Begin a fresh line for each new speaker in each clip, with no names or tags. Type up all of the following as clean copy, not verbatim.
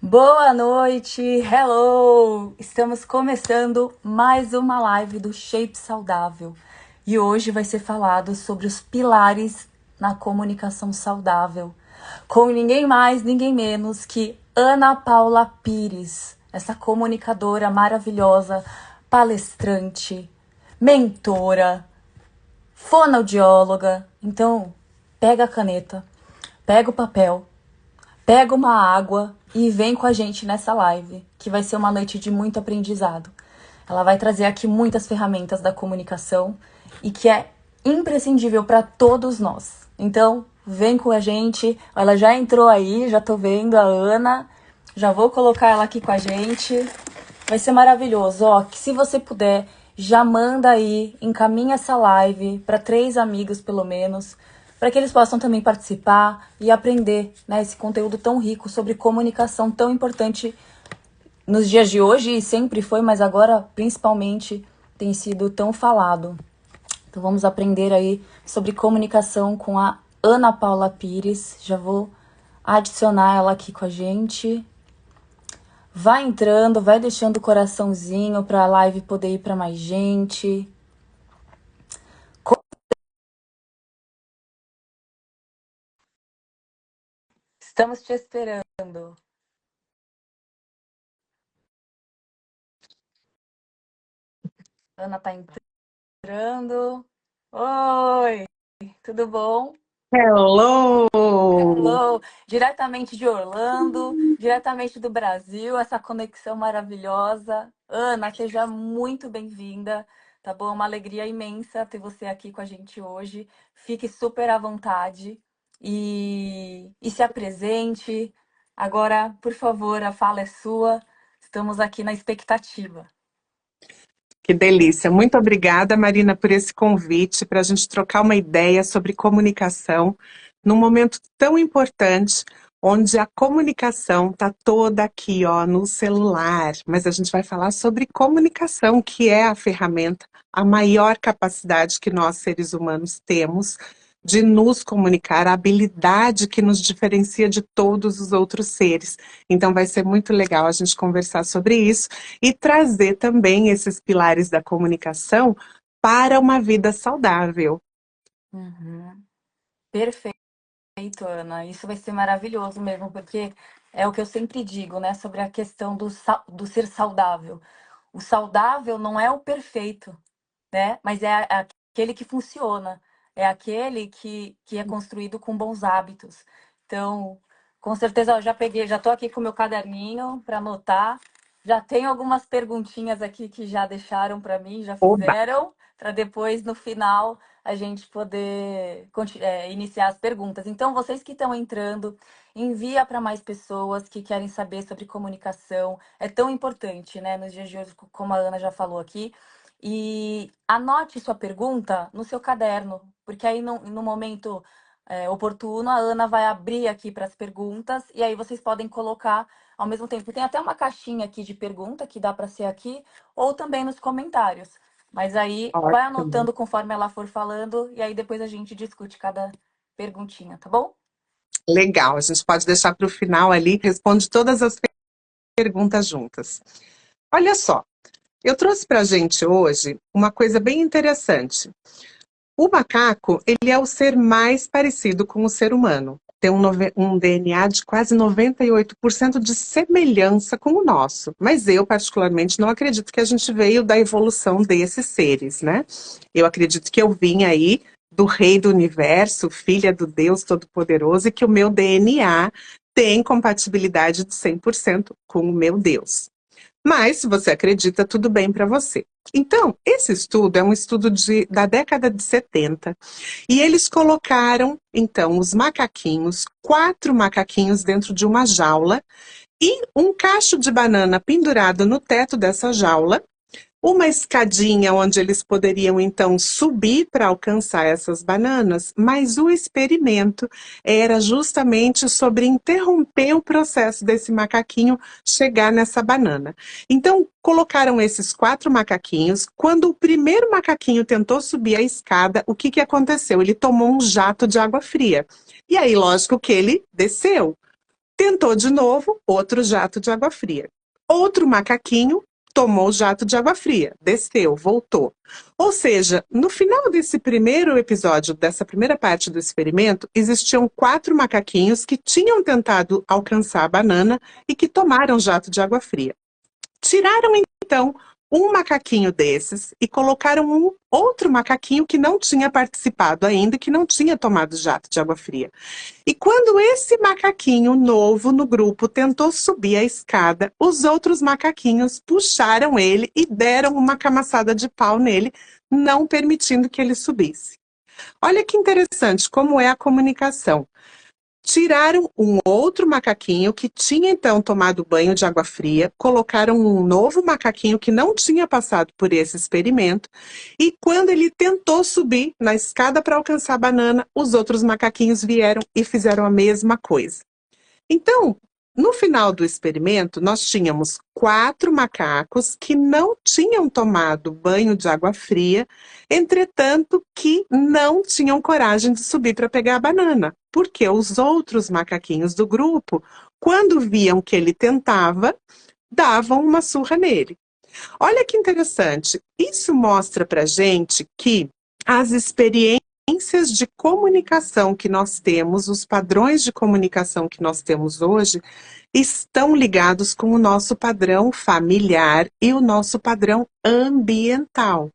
Boa noite, hello! Estamos começando mais uma live do Shape Saudável e hoje vai ser falado sobre os pilares na comunicação saudável com ninguém mais, ninguém menos que Ana Paula Pires, essa comunicadora maravilhosa, palestrante, mentora, fonoaudióloga. Então, pega a caneta, pega o papel, pega uma água e vem com a gente nessa live, que vai ser uma noite de muito aprendizado. Ela vai trazer aqui muitas ferramentas da comunicação e que é imprescindível para todos nós. Então, vem com a gente. Ela já entrou aí, já tô vendo a Ana. Já vou colocar ela aqui com a gente. Vai ser maravilhoso. Ó, que se você puder, já manda aí, encaminha essa live para 3 amigos pelo menos, para que eles possam também participar e aprender, né, esse conteúdo tão rico sobre comunicação tão importante nos dias de hoje, e sempre foi, mas agora principalmente tem sido tão falado. Então vamos aprender aí sobre comunicação com a Ana Paula Pires. Já vou adicionar ela aqui com a gente. Vai entrando, vai deixando o coraçãozinho para a live poder ir para mais gente. Estamos te esperando. Ana tá entrando. Oi, tudo bom?
Hello!
Hello, diretamente de Orlando, diretamente do Brasil, essa conexão maravilhosa. Ana, seja muito bem-vinda, tá bom? Uma alegria imensa ter você aqui com a gente hoje. Fique super à vontade e se apresente. Agora, por favor, a fala é sua. Estamos aqui na expectativa.
Que delícia! Muito obrigada, Marina, por esse convite para a gente trocar uma ideia sobre comunicação num momento tão importante, onde a comunicação está toda aqui, ó, no celular. Mas a gente vai falar sobre comunicação, que é a ferramenta, a maior capacidade que nós, seres humanos, temos de nos comunicar, a habilidade que nos diferencia de todos os outros seres. Então vai ser muito legal a gente conversar sobre isso e trazer também esses pilares da comunicação para uma vida saudável.
Uhum. Perfeito, Ana. Isso vai ser maravilhoso mesmo, porque é o que eu sempre digo, né, sobre a questão do ser saudável. O saudável não é o perfeito, né? Mas é aquele que funciona, é aquele que é construído com bons hábitos. Então, com certeza, eu já peguei, já estou aqui com o meu caderninho para anotar. Já tenho algumas perguntinhas aqui que já deixaram para mim, já
Oba!
fizeram, para depois, no final, a gente poder iniciar as perguntas. Então, vocês que estão entrando, envia para mais pessoas que querem saber sobre comunicação. É tão importante, né, nos dias de hoje, como a Ana já falou aqui. E anote sua pergunta no seu caderno, porque aí no momento oportuno a Ana vai abrir aqui para as perguntas e aí vocês podem colocar ao mesmo tempo. Tem até uma caixinha aqui de pergunta que dá para ser aqui ou também nos comentários. Mas aí vai
Ótimo.
anotando conforme ela for falando e aí depois a gente discute cada perguntinha, tá bom?
Legal, a gente pode deixar para o final ali, responde todas as perguntas juntas. Olha só, eu trouxe para a gente hoje uma coisa bem interessante. O macaco, ele é o ser mais parecido com o ser humano. Tem um DNA de quase 98% de semelhança com o nosso. Mas eu, particularmente, não acredito que a gente veio da evolução desses seres, né? Eu acredito que eu vim aí do rei do universo, filha do Deus Todo-Poderoso, e que o meu DNA tem compatibilidade de 100% com o meu Deus. Mas, se você acredita, tudo bem para você. Então, esse estudo é um estudo da década de 70, e eles colocaram, então, os macaquinhos, 4 macaquinhos dentro de uma jaula, e um cacho de banana pendurado no teto dessa jaula, uma escadinha onde eles poderiam então subir para alcançar essas bananas, mas o experimento era justamente sobre interromper o processo desse macaquinho chegar nessa banana. Então, colocaram esses 4 macaquinhos. Quando o primeiro macaquinho tentou subir a escada, o que aconteceu? Ele tomou um jato de água fria. E aí, lógico que ele desceu. Tentou de novo, outro jato de água fria. Outro macaquinho tomou o jato de água fria, desceu, voltou. Ou seja, no final desse primeiro episódio, dessa primeira parte do experimento, existiam 4 macaquinhos que tinham tentado alcançar a banana e que tomaram jato de água fria. Tiraram, então, um macaquinho desses e colocaram um outro macaquinho que não tinha participado ainda, que não tinha tomado jato de água fria. E quando esse macaquinho novo no grupo tentou subir a escada, os outros macaquinhos puxaram ele e deram uma camaçada de pau nele, não permitindo que ele subisse. Olha que interessante como é a comunicação. Tiraram um outro macaquinho que tinha então tomado banho de água fria, colocaram um novo macaquinho que não tinha passado por esse experimento, e quando ele tentou subir na escada para alcançar a banana, os outros macaquinhos vieram e fizeram a mesma coisa. Então, no final do experimento, nós tínhamos 4 macacos que não tinham tomado banho de água fria, entretanto, que não tinham coragem de subir para pegar a banana, porque os outros macaquinhos do grupo, quando viam que ele tentava, davam uma surra nele. Olha que interessante, isso mostra para gente que as experiências de comunicação que nós temos, os padrões de comunicação que nós temos hoje, estão ligados com o nosso padrão familiar e o nosso padrão ambiental.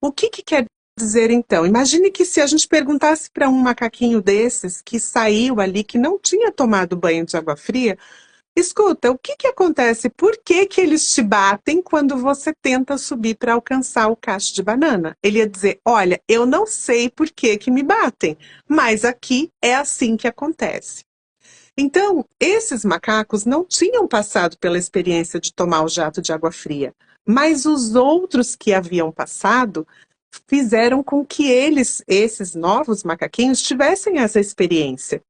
O que quer dizer, então? Imagine que se a gente perguntasse para um macaquinho desses que saiu ali, que não tinha tomado banho de água fria, escuta, o que acontece? Por que eles te batem quando você tenta subir para alcançar o cacho de banana? Ele ia dizer, olha, eu não sei por que me batem, mas aqui é assim que acontece. Então, esses macacos não tinham passado pela experiência de tomar o jato de água fria, mas os outros que haviam passado fizeram com que esses novos macaquinhos, tivessem essa experiência.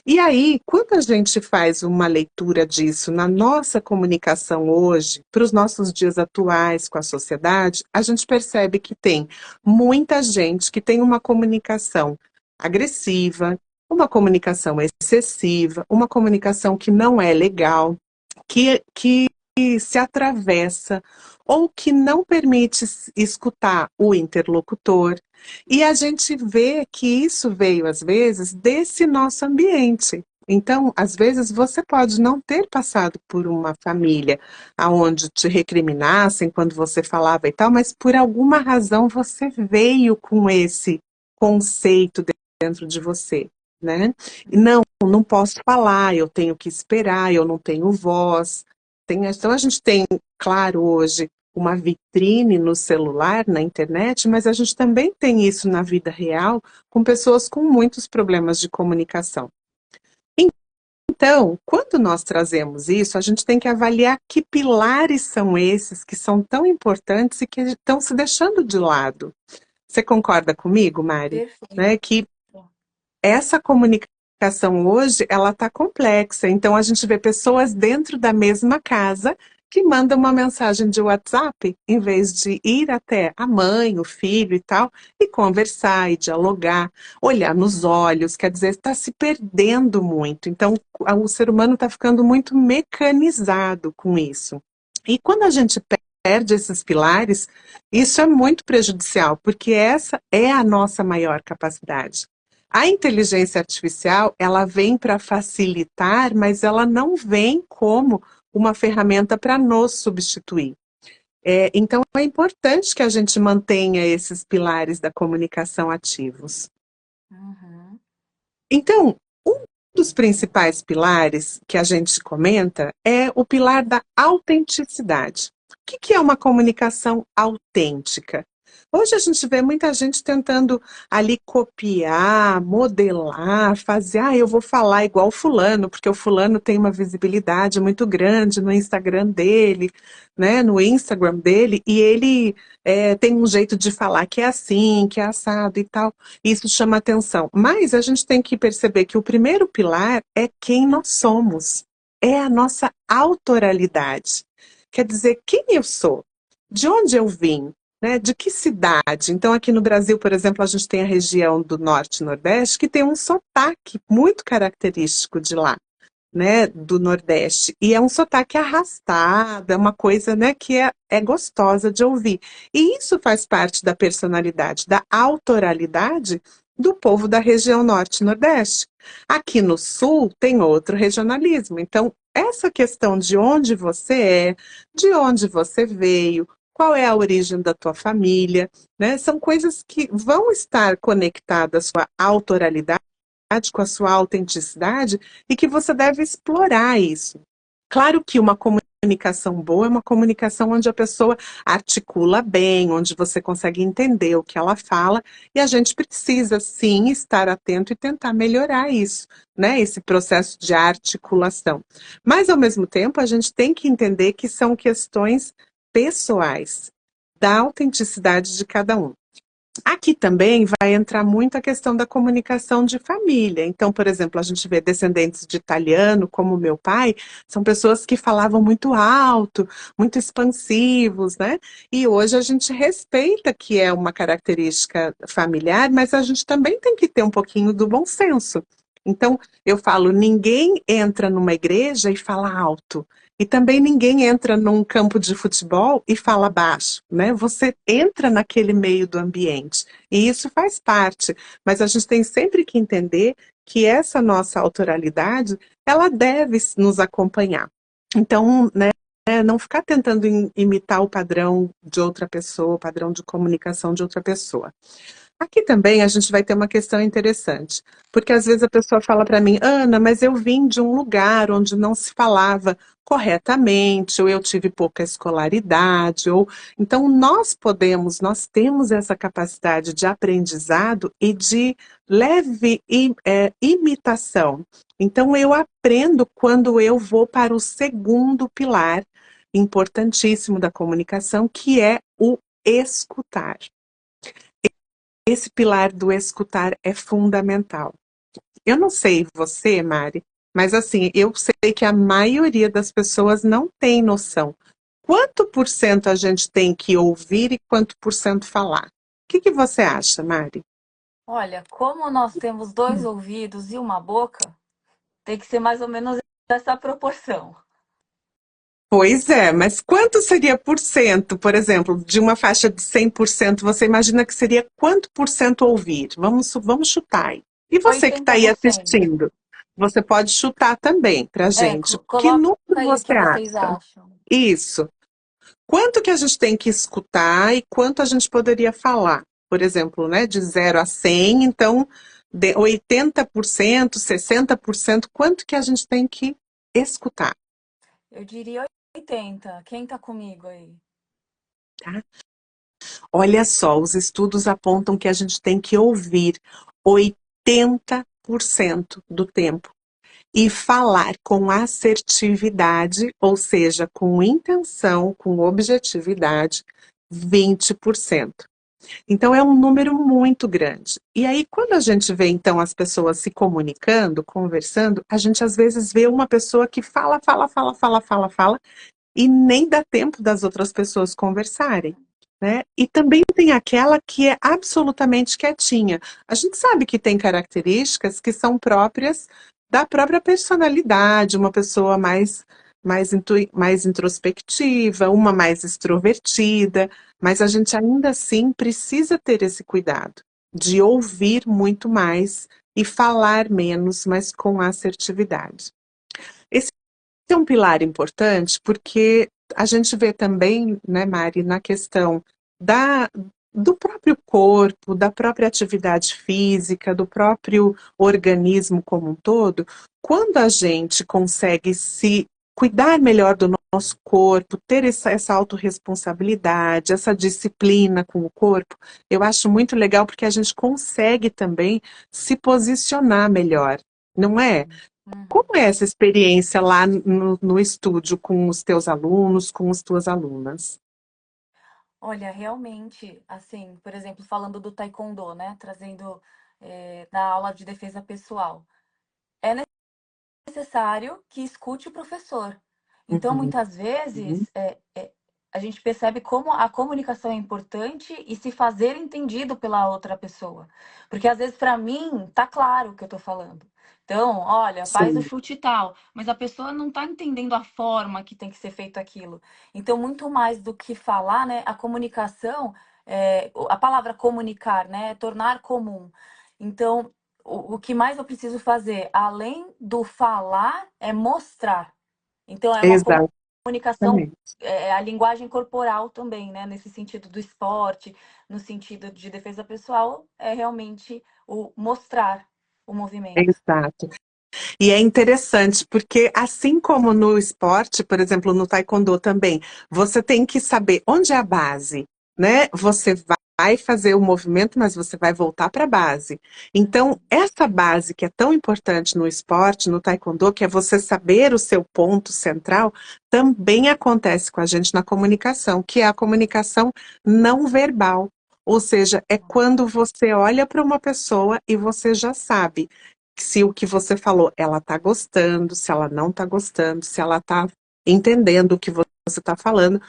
E aí, quando a gente faz uma leitura disso na nossa comunicação hoje, para os nossos dias atuais com a sociedade, a gente percebe que tem muita gente que tem uma comunicação agressiva, uma comunicação excessiva, uma comunicação que não é legal, que se atravessa ou que não permite escutar o interlocutor. E a gente vê que isso veio, às vezes, desse nosso ambiente. Então, às vezes, você pode não ter passado por uma família onde te recriminassem quando você falava e tal, mas por alguma razão você veio com esse conceito dentro de você, né? Não posso falar, eu tenho que esperar, eu não tenho voz. Então, a gente tem, claro, hoje, uma vitrine no celular, na internet, mas a gente também tem isso na vida real, com pessoas com muitos problemas de comunicação. Então, quando nós trazemos isso, a gente tem que avaliar que pilares são esses que são tão importantes e que estão se deixando de lado. Você concorda comigo, Mari?
Perfeito.
Né? Que essa comunicação hoje, ela está complexa. Então, a gente vê pessoas dentro da mesma casa que mandam uma mensagem de WhatsApp, em vez de ir até a mãe, o filho e tal, e conversar, e dialogar, olhar nos olhos, quer dizer, está se perdendo muito. Então, o ser humano está ficando muito mecanizado com isso. E quando a gente perde esses pilares, isso é muito prejudicial, porque essa é a nossa maior capacidade. A inteligência artificial, ela vem para facilitar, mas ela não vem como uma ferramenta para nos substituir. Então, é importante que a gente mantenha esses pilares da comunicação ativos.
Uhum.
Então, um dos principais pilares que a gente comenta é o pilar da autenticidade. O que é uma comunicação autêntica? Hoje a gente vê muita gente tentando ali copiar, modelar, fazer, eu vou falar igual fulano, porque o fulano tem uma visibilidade muito grande no Instagram dele, né, no Instagram dele, e ele tem um jeito de falar que é assim, que é assado e tal. Isso chama atenção. Mas a gente tem que perceber que o primeiro pilar é quem nós somos, é a nossa autoralidade. Quer dizer, quem eu sou? De onde eu vim? Né, de que cidade? Então, aqui no Brasil, por exemplo, a gente tem a região do Norte e Nordeste que tem um sotaque muito característico de lá. né, do Nordeste. E é um sotaque arrastado, é uma coisa, né, que é gostosa de ouvir. E isso faz parte da personalidade, da autoralidade do povo da região Norte e Nordeste. Aqui no Sul tem outro regionalismo. Então, essa questão de onde você é, de onde você veio, qual é a origem da tua família, né, são coisas que vão estar conectadas com a autoralidade, com a sua autenticidade, e que você deve explorar isso. Claro que uma comunicação boa é uma comunicação onde a pessoa articula bem, onde você consegue entender o que ela fala, e a gente precisa sim estar atento e tentar melhorar isso, né? Esse processo de articulação. Mas ao mesmo tempo, a gente tem que entender que são questões pessoais, da autenticidade de cada um. Aqui também vai entrar muito a questão da comunicação de família. Então, por exemplo, a gente vê descendentes de italiano, como meu pai, são pessoas que falavam muito alto, muito expansivos, né? E hoje a gente respeita que é uma característica familiar, mas a gente também tem que ter um pouquinho do bom senso. Então, eu falo, ninguém entra numa igreja e fala alto. E também ninguém entra num campo de futebol e fala baixo, né? Você entra naquele meio do ambiente e isso faz parte, mas a gente tem sempre que entender que essa nossa autoralidade, ela deve nos acompanhar. Então, né, não ficar tentando imitar o padrão de outra pessoa, o padrão de comunicação de outra pessoa. Aqui também a gente vai ter uma questão interessante, porque às vezes a pessoa fala para mim, Ana, mas eu vim de um lugar onde não se falava corretamente, ou eu tive pouca escolaridade, ou então nós temos essa capacidade de aprendizado e de leve imitação. Então eu aprendo quando eu vou para o segundo pilar importantíssimo da comunicação, que é o escutar. Esse pilar do escutar é fundamental. Eu não sei você, Mari, mas assim, eu sei que a maioria das pessoas não tem noção. Quanto por cento a gente tem que ouvir e quanto por cento falar? O que você acha, Mari?
Olha, como nós temos dois ouvidos e uma boca, tem que ser mais ou menos essa proporção.
Pois é, mas quanto seria por cento, por exemplo, de uma faixa de 100%, você imagina que seria quanto por cento ouvir? Vamos chutar aí. E você que está aí
80%.
assistindo, você pode chutar também para
É,
gente. Que
coloca
número
aí o
você
que vocês
acha?
acham.
Isso. Quanto que a gente tem que escutar e quanto a gente poderia falar? Por exemplo, né, de 0 a 100, então, de 80%, 60%, quanto que a gente tem que escutar?
Eu diria 80. Quem tá comigo aí?
Tá? Olha só, os estudos apontam que a gente tem que ouvir 80% do tempo e falar com assertividade, ou seja, com intenção, com objetividade, 20%. Então é um número muito grande. E aí, quando a gente vê então as pessoas se comunicando, conversando, a gente às vezes vê uma pessoa que fala, fala, fala, fala, fala, fala, e nem dá tempo das outras pessoas conversarem. Né? E também tem aquela que é absolutamente quietinha. A gente sabe que tem características que são próprias da própria personalidade, uma pessoa mais introspectiva, uma mais extrovertida, mas a gente ainda assim precisa ter esse cuidado de ouvir muito mais e falar menos, mas com assertividade. Esse é um pilar importante porque a gente vê também, né, Mari, na questão da, do próprio corpo, da própria atividade física, do próprio organismo como um todo, quando a gente consegue se cuidar melhor do nosso corpo, ter essa autorresponsabilidade, essa disciplina com o corpo, eu acho muito legal porque a gente consegue também se posicionar melhor, não é?
Uhum.
Como é essa experiência lá no estúdio com os teus alunos, com as tuas alunas?
Olha, realmente, assim, por exemplo, falando do taekwondo, né? Trazendo da aula de defesa pessoal. É necessário que escute o professor. Então,
Uhum,
muitas
uhum,
vezes, a gente percebe como a comunicação é importante e se fazer entendido pela outra pessoa. Porque às vezes, para mim, tá claro o que eu tô falando. Então, olha, faz o
Sim,
chute tal, mas a pessoa não está entendendo a forma que tem que ser feito aquilo. Então, muito mais do que falar, né, a comunicação, a palavra comunicar, né, é tornar comum. Então, o que mais eu preciso fazer, além do falar, é mostrar. Então, é uma comunicação,
exatamente.
a linguagem corporal também, né, nesse sentido do esporte, no sentido de defesa pessoal, é realmente o mostrar o movimento.
Exato. E é interessante, porque assim como no esporte, por exemplo, no taekwondo também, você tem que saber onde é a base, né? Você vai fazer o movimento, mas você vai voltar para a base. Então, essa base que é tão importante no esporte, no taekwondo, que é você saber o seu ponto central, também acontece com a gente na comunicação, que é a comunicação não verbal. Ou seja, é quando você olha para uma pessoa e você já sabe se o que você falou, ela tá gostando, se ela não tá gostando, se ela tá entendendo o que você está falando,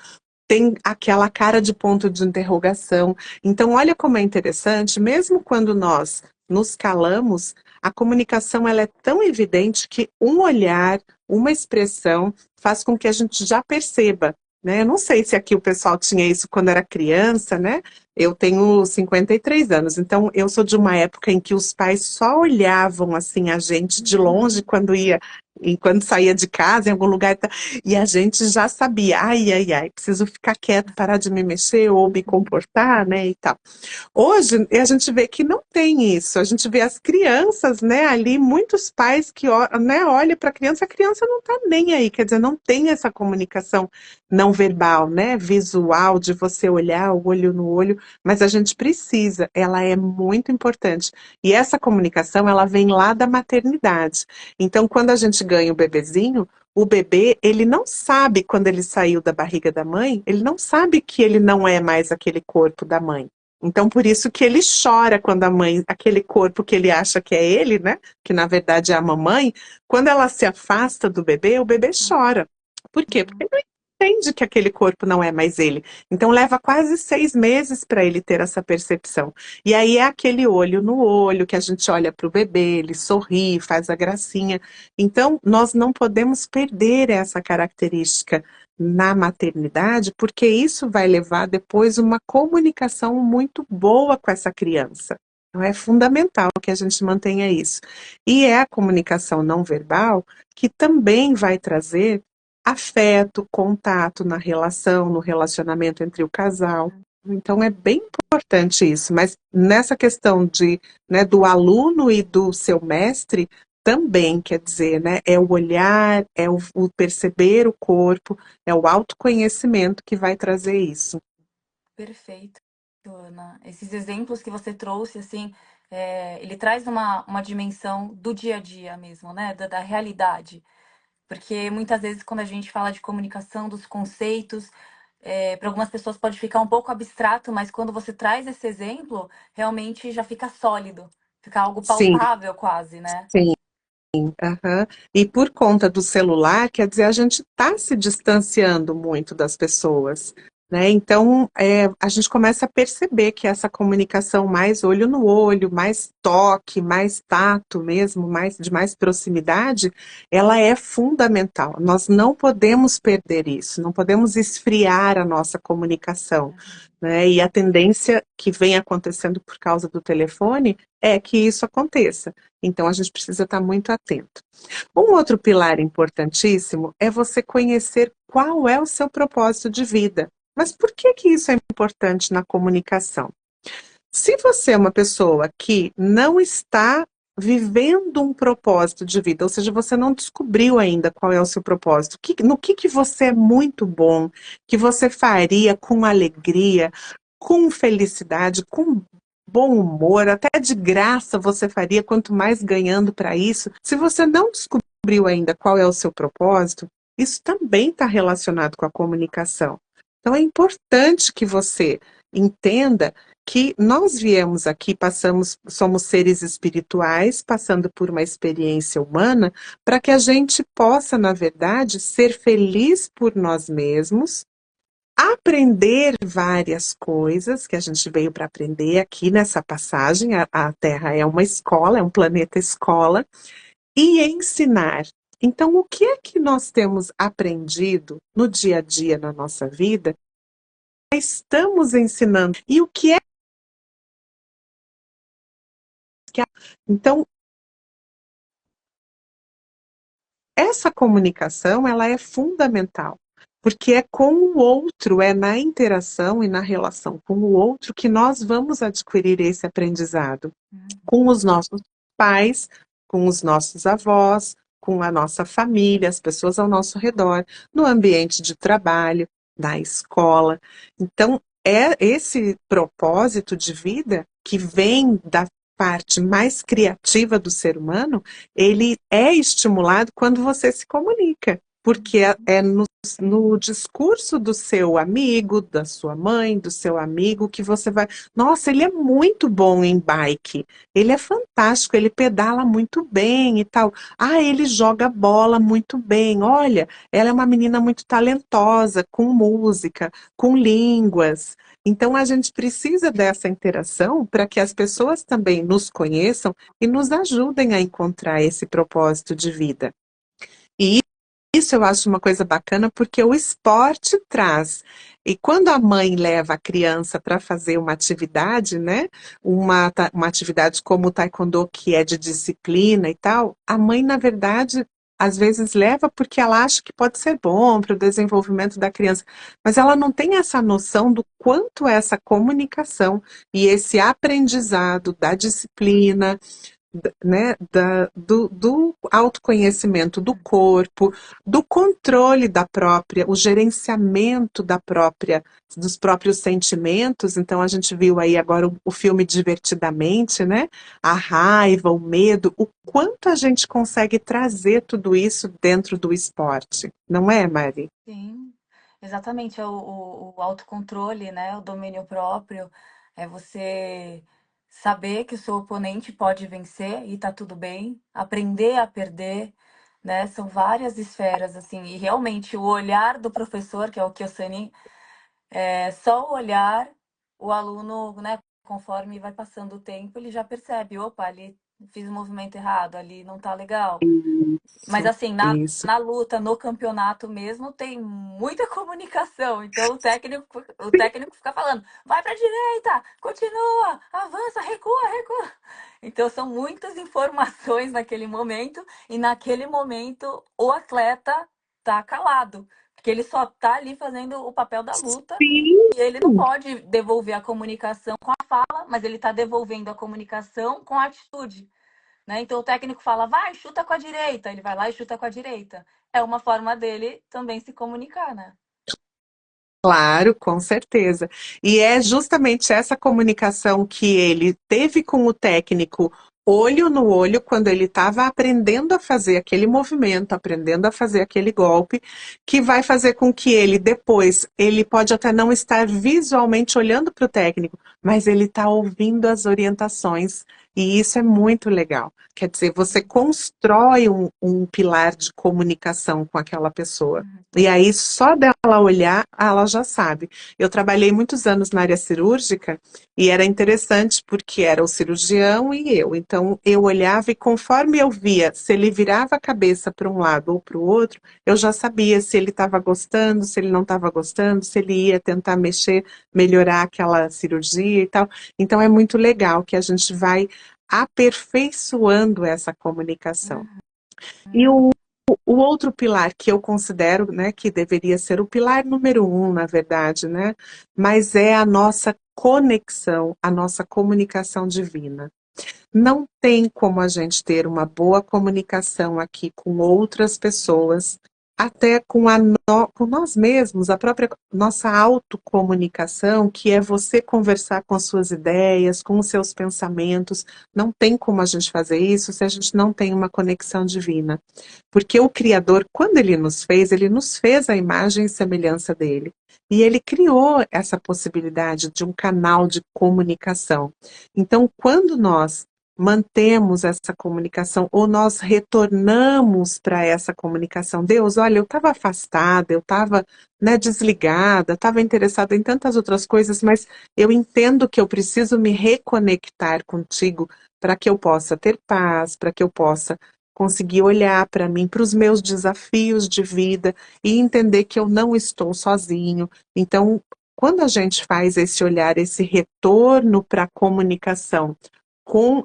tem aquela cara de ponto de interrogação. Então, olha como é interessante, mesmo quando nós nos calamos, a comunicação ela é tão evidente que um olhar, uma expressão faz com que a gente já perceba, né? Eu não sei se aqui o pessoal tinha isso quando era criança, né? Eu tenho 53 anos, então eu sou de uma época em que os pais só olhavam assim a gente de longe quando ia, quando saía de casa em algum lugar. E a gente já sabia, ai, ai, ai, preciso ficar quieto, parar de me mexer ou me comportar, né, e tal. Hoje, a gente vê que não tem isso. A gente vê as crianças, né, ali, muitos pais que, né, olham para a criança não está nem aí, quer dizer, não tem essa comunicação não verbal, né, visual, de você olhar o olho no olho, mas a gente precisa, ela é muito importante. E essa comunicação, ela vem lá da maternidade. Então, quando a gente ganha o bebezinho, o bebê, ele não sabe quando ele saiu da barriga da mãe, ele não sabe que ele não é mais aquele corpo da mãe. Então, por isso que ele chora quando a mãe, aquele corpo que ele acha que é ele, né? Que na verdade é a mamãe, quando ela se afasta do bebê, o bebê chora. Por quê? Porque ele não entende que aquele corpo não é mais ele. Então, leva quase 6 meses para ele ter essa percepção. E aí é aquele olho no olho que a gente olha para o bebê, ele sorri, faz a gracinha. Então, nós não podemos perder essa característica na maternidade, porque isso vai levar depois uma comunicação muito boa com essa criança. Então, é fundamental que a gente mantenha isso. E é a comunicação não verbal que também vai trazer afeto, contato na relação, no relacionamento entre o casal. Então, é bem importante isso. Mas nessa questão de, né, do aluno e do seu mestre, também quer dizer, né, é o olhar, é o perceber o corpo, é o autoconhecimento que vai trazer isso.
Perfeito, Ana. Esses exemplos que você trouxe, assim, ele traz uma dimensão do dia a dia mesmo, né? Da realidade. Porque muitas vezes, quando a gente fala de comunicação, dos conceitos, para algumas pessoas pode ficar um pouco abstrato, mas quando você traz esse exemplo, realmente já fica sólido, fica algo
Sim,
palpável quase, né?
sim. Aham. E por conta do celular, quer dizer, a gente está se distanciando muito das pessoas, né? Então, a gente começa a perceber que essa comunicação mais olho no olho, mais toque, mais tato mesmo, de mais proximidade, ela é fundamental. Nós não podemos perder isso, não podemos esfriar a nossa comunicação, né? E a tendência que vem acontecendo por causa do telefone é que isso aconteça. Então, a gente precisa estar muito atento. Um outro pilar importantíssimo é você conhecer qual é o seu propósito de vida. Mas por que que isso é importante na comunicação? Se você é uma pessoa que não está vivendo um propósito de vida, ou seja, você não descobriu ainda qual é o seu propósito, no que você é muito bom, que você faria com alegria, com felicidade, com bom humor, até de graça você faria, quanto mais ganhando para isso. Se você não descobriu ainda qual é o seu propósito, isso também está relacionado com a comunicação. Então é importante que você entenda que nós viemos aqui, somos seres espirituais, passando por uma experiência humana, para que a gente possa, na verdade, ser feliz por nós mesmos, aprender várias coisas que a gente veio para aprender aqui nessa passagem. A Terra é uma escola, é um planeta escola, e ensinar. Então, o que é que nós temos aprendido no dia a dia na nossa vida? Estamos ensinando. E o que é que. Então, essa comunicação, ela é fundamental, porque é com o outro, é na interação e na relação com o outro que nós vamos adquirir esse aprendizado. Com os nossos pais, com os nossos avós, com a nossa família, as pessoas ao nosso redor, no ambiente de trabalho, na escola. Então, é esse propósito de vida que vem da parte mais criativa do ser humano, ele é estimulado quando você se comunica, porque é no discurso do seu amigo, da sua mãe, do seu amigo, que você vai. Nossa, ele é muito bom em bike, ele é fantástico, ele pedala muito bem e tal. Ah, ele joga bola muito bem. Olha, ela é uma menina muito talentosa, com música, com línguas. Então, a gente precisa dessa interação para que as pessoas também nos conheçam e nos ajudem a encontrar esse propósito de vida. E isso eu acho uma coisa bacana porque o esporte traz. E quando a mãe leva a criança para fazer uma atividade, né? Uma atividade como o taekwondo, que é de disciplina e tal, a mãe, na verdade, às vezes leva porque ela acha que pode ser bom para o desenvolvimento da criança. Mas ela não tem essa noção do quanto essa comunicação e esse aprendizado da disciplina, né, do autoconhecimento do corpo, do controle da própria, o gerenciamento dos próprios sentimentos. Então a gente viu aí agora o filme Divertidamente, né? A raiva, o medo, o quanto a gente consegue trazer tudo isso dentro do esporte, não é, Mari?
Sim, exatamente. É o autocontrole, né? O domínio próprio. É você saber que o seu oponente pode vencer e tá tudo bem. Aprender a perder, né? São várias esferas, assim. E realmente o olhar do professor, que é o Kiyosani, é só o olhar, o aluno, né? Conforme vai passando o tempo, ele já percebe, opa, ali fiz o movimento errado, ali não tá legal. Mas assim,
Isso.
na luta, no campeonato mesmo, tem muita comunicação. Então o técnico fica falando, vai pra direita, continua, avança, recua, recua. Então são muitas informações naquele momento, e naquele momento o atleta tá calado. Porque ele só tá ali fazendo o papel da luta
Sim.
e ele não pode devolver a comunicação com a fala, mas ele tá devolvendo a comunicação com a atitude. Né? Então o técnico fala, vai, chuta com a direita. Ele vai lá e chuta com a direita. É uma forma dele também se comunicar, né?
Claro, com certeza. E é justamente essa comunicação que ele teve com o técnico, olho no olho, quando ele estava aprendendo a fazer aquele movimento, aprendendo a fazer aquele golpe, que vai fazer com que ele depois, ele pode até não estar visualmente olhando para o técnico, mas ele está ouvindo as orientações. E isso é muito legal. Quer dizer, você constrói um pilar de comunicação com aquela pessoa. E aí, só dela olhar, ela já sabe. Eu trabalhei muitos anos na área cirúrgica e era interessante porque era o cirurgião e eu. Então, eu olhava e conforme eu via se ele virava a cabeça para um lado ou para o outro, eu já sabia se ele estava gostando, se ele não estava gostando, se ele ia tentar mexer, melhorar aquela cirurgia e tal. Então, é muito legal que a gente vai aperfeiçoando essa comunicação. E o outro pilar que eu considero, né, que deveria ser o pilar número um, na verdade, né, mas é a nossa conexão, a nossa comunicação divina. Não tem como a gente ter uma boa comunicação aqui com outras pessoas, até com nós mesmos, a própria nossa autocomunicação, que é você conversar com as suas ideias, com os seus pensamentos. Não tem como a gente fazer isso se a gente não tem uma conexão divina. Porque o Criador, quando ele nos fez a imagem e semelhança dele. E ele criou essa possibilidade de um canal de comunicação. Então, quando nós mantemos essa comunicação ou nós retornamos para essa comunicação, Deus, olha, eu estava afastada, eu estava, né, desligada, estava interessada em tantas outras coisas, mas eu entendo que eu preciso me reconectar contigo para que eu possa ter paz, para que eu possa conseguir olhar para mim, para os meus desafios de vida e entender que eu não estou sozinho. Então, quando a gente faz esse olhar, esse retorno para a comunicação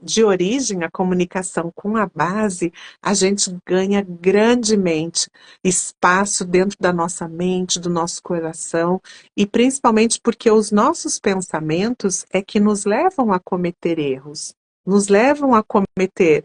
de origem, a comunicação com a base, a gente ganha grandemente espaço dentro da nossa mente, do nosso coração, e principalmente porque os nossos pensamentos é que nos levam a cometer erros, nos levam a cometer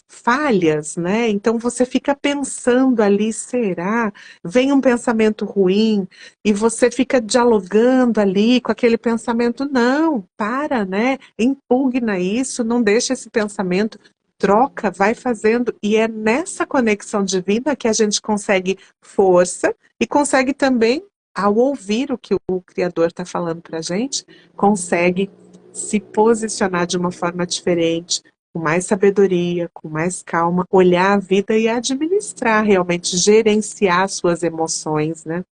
falhas, né? Então você fica pensando ali, será? Vem um pensamento ruim e você fica dialogando ali com aquele pensamento, não, para, né? Impugna isso, não deixa esse pensamento, troca, vai fazendo, e é nessa conexão divina que a gente consegue força e consegue também, ao ouvir o que o Criador está falando para a gente, consegue se posicionar de uma forma diferente, com mais sabedoria, com mais calma, olhar a vida e administrar, realmente gerenciar suas emoções, né?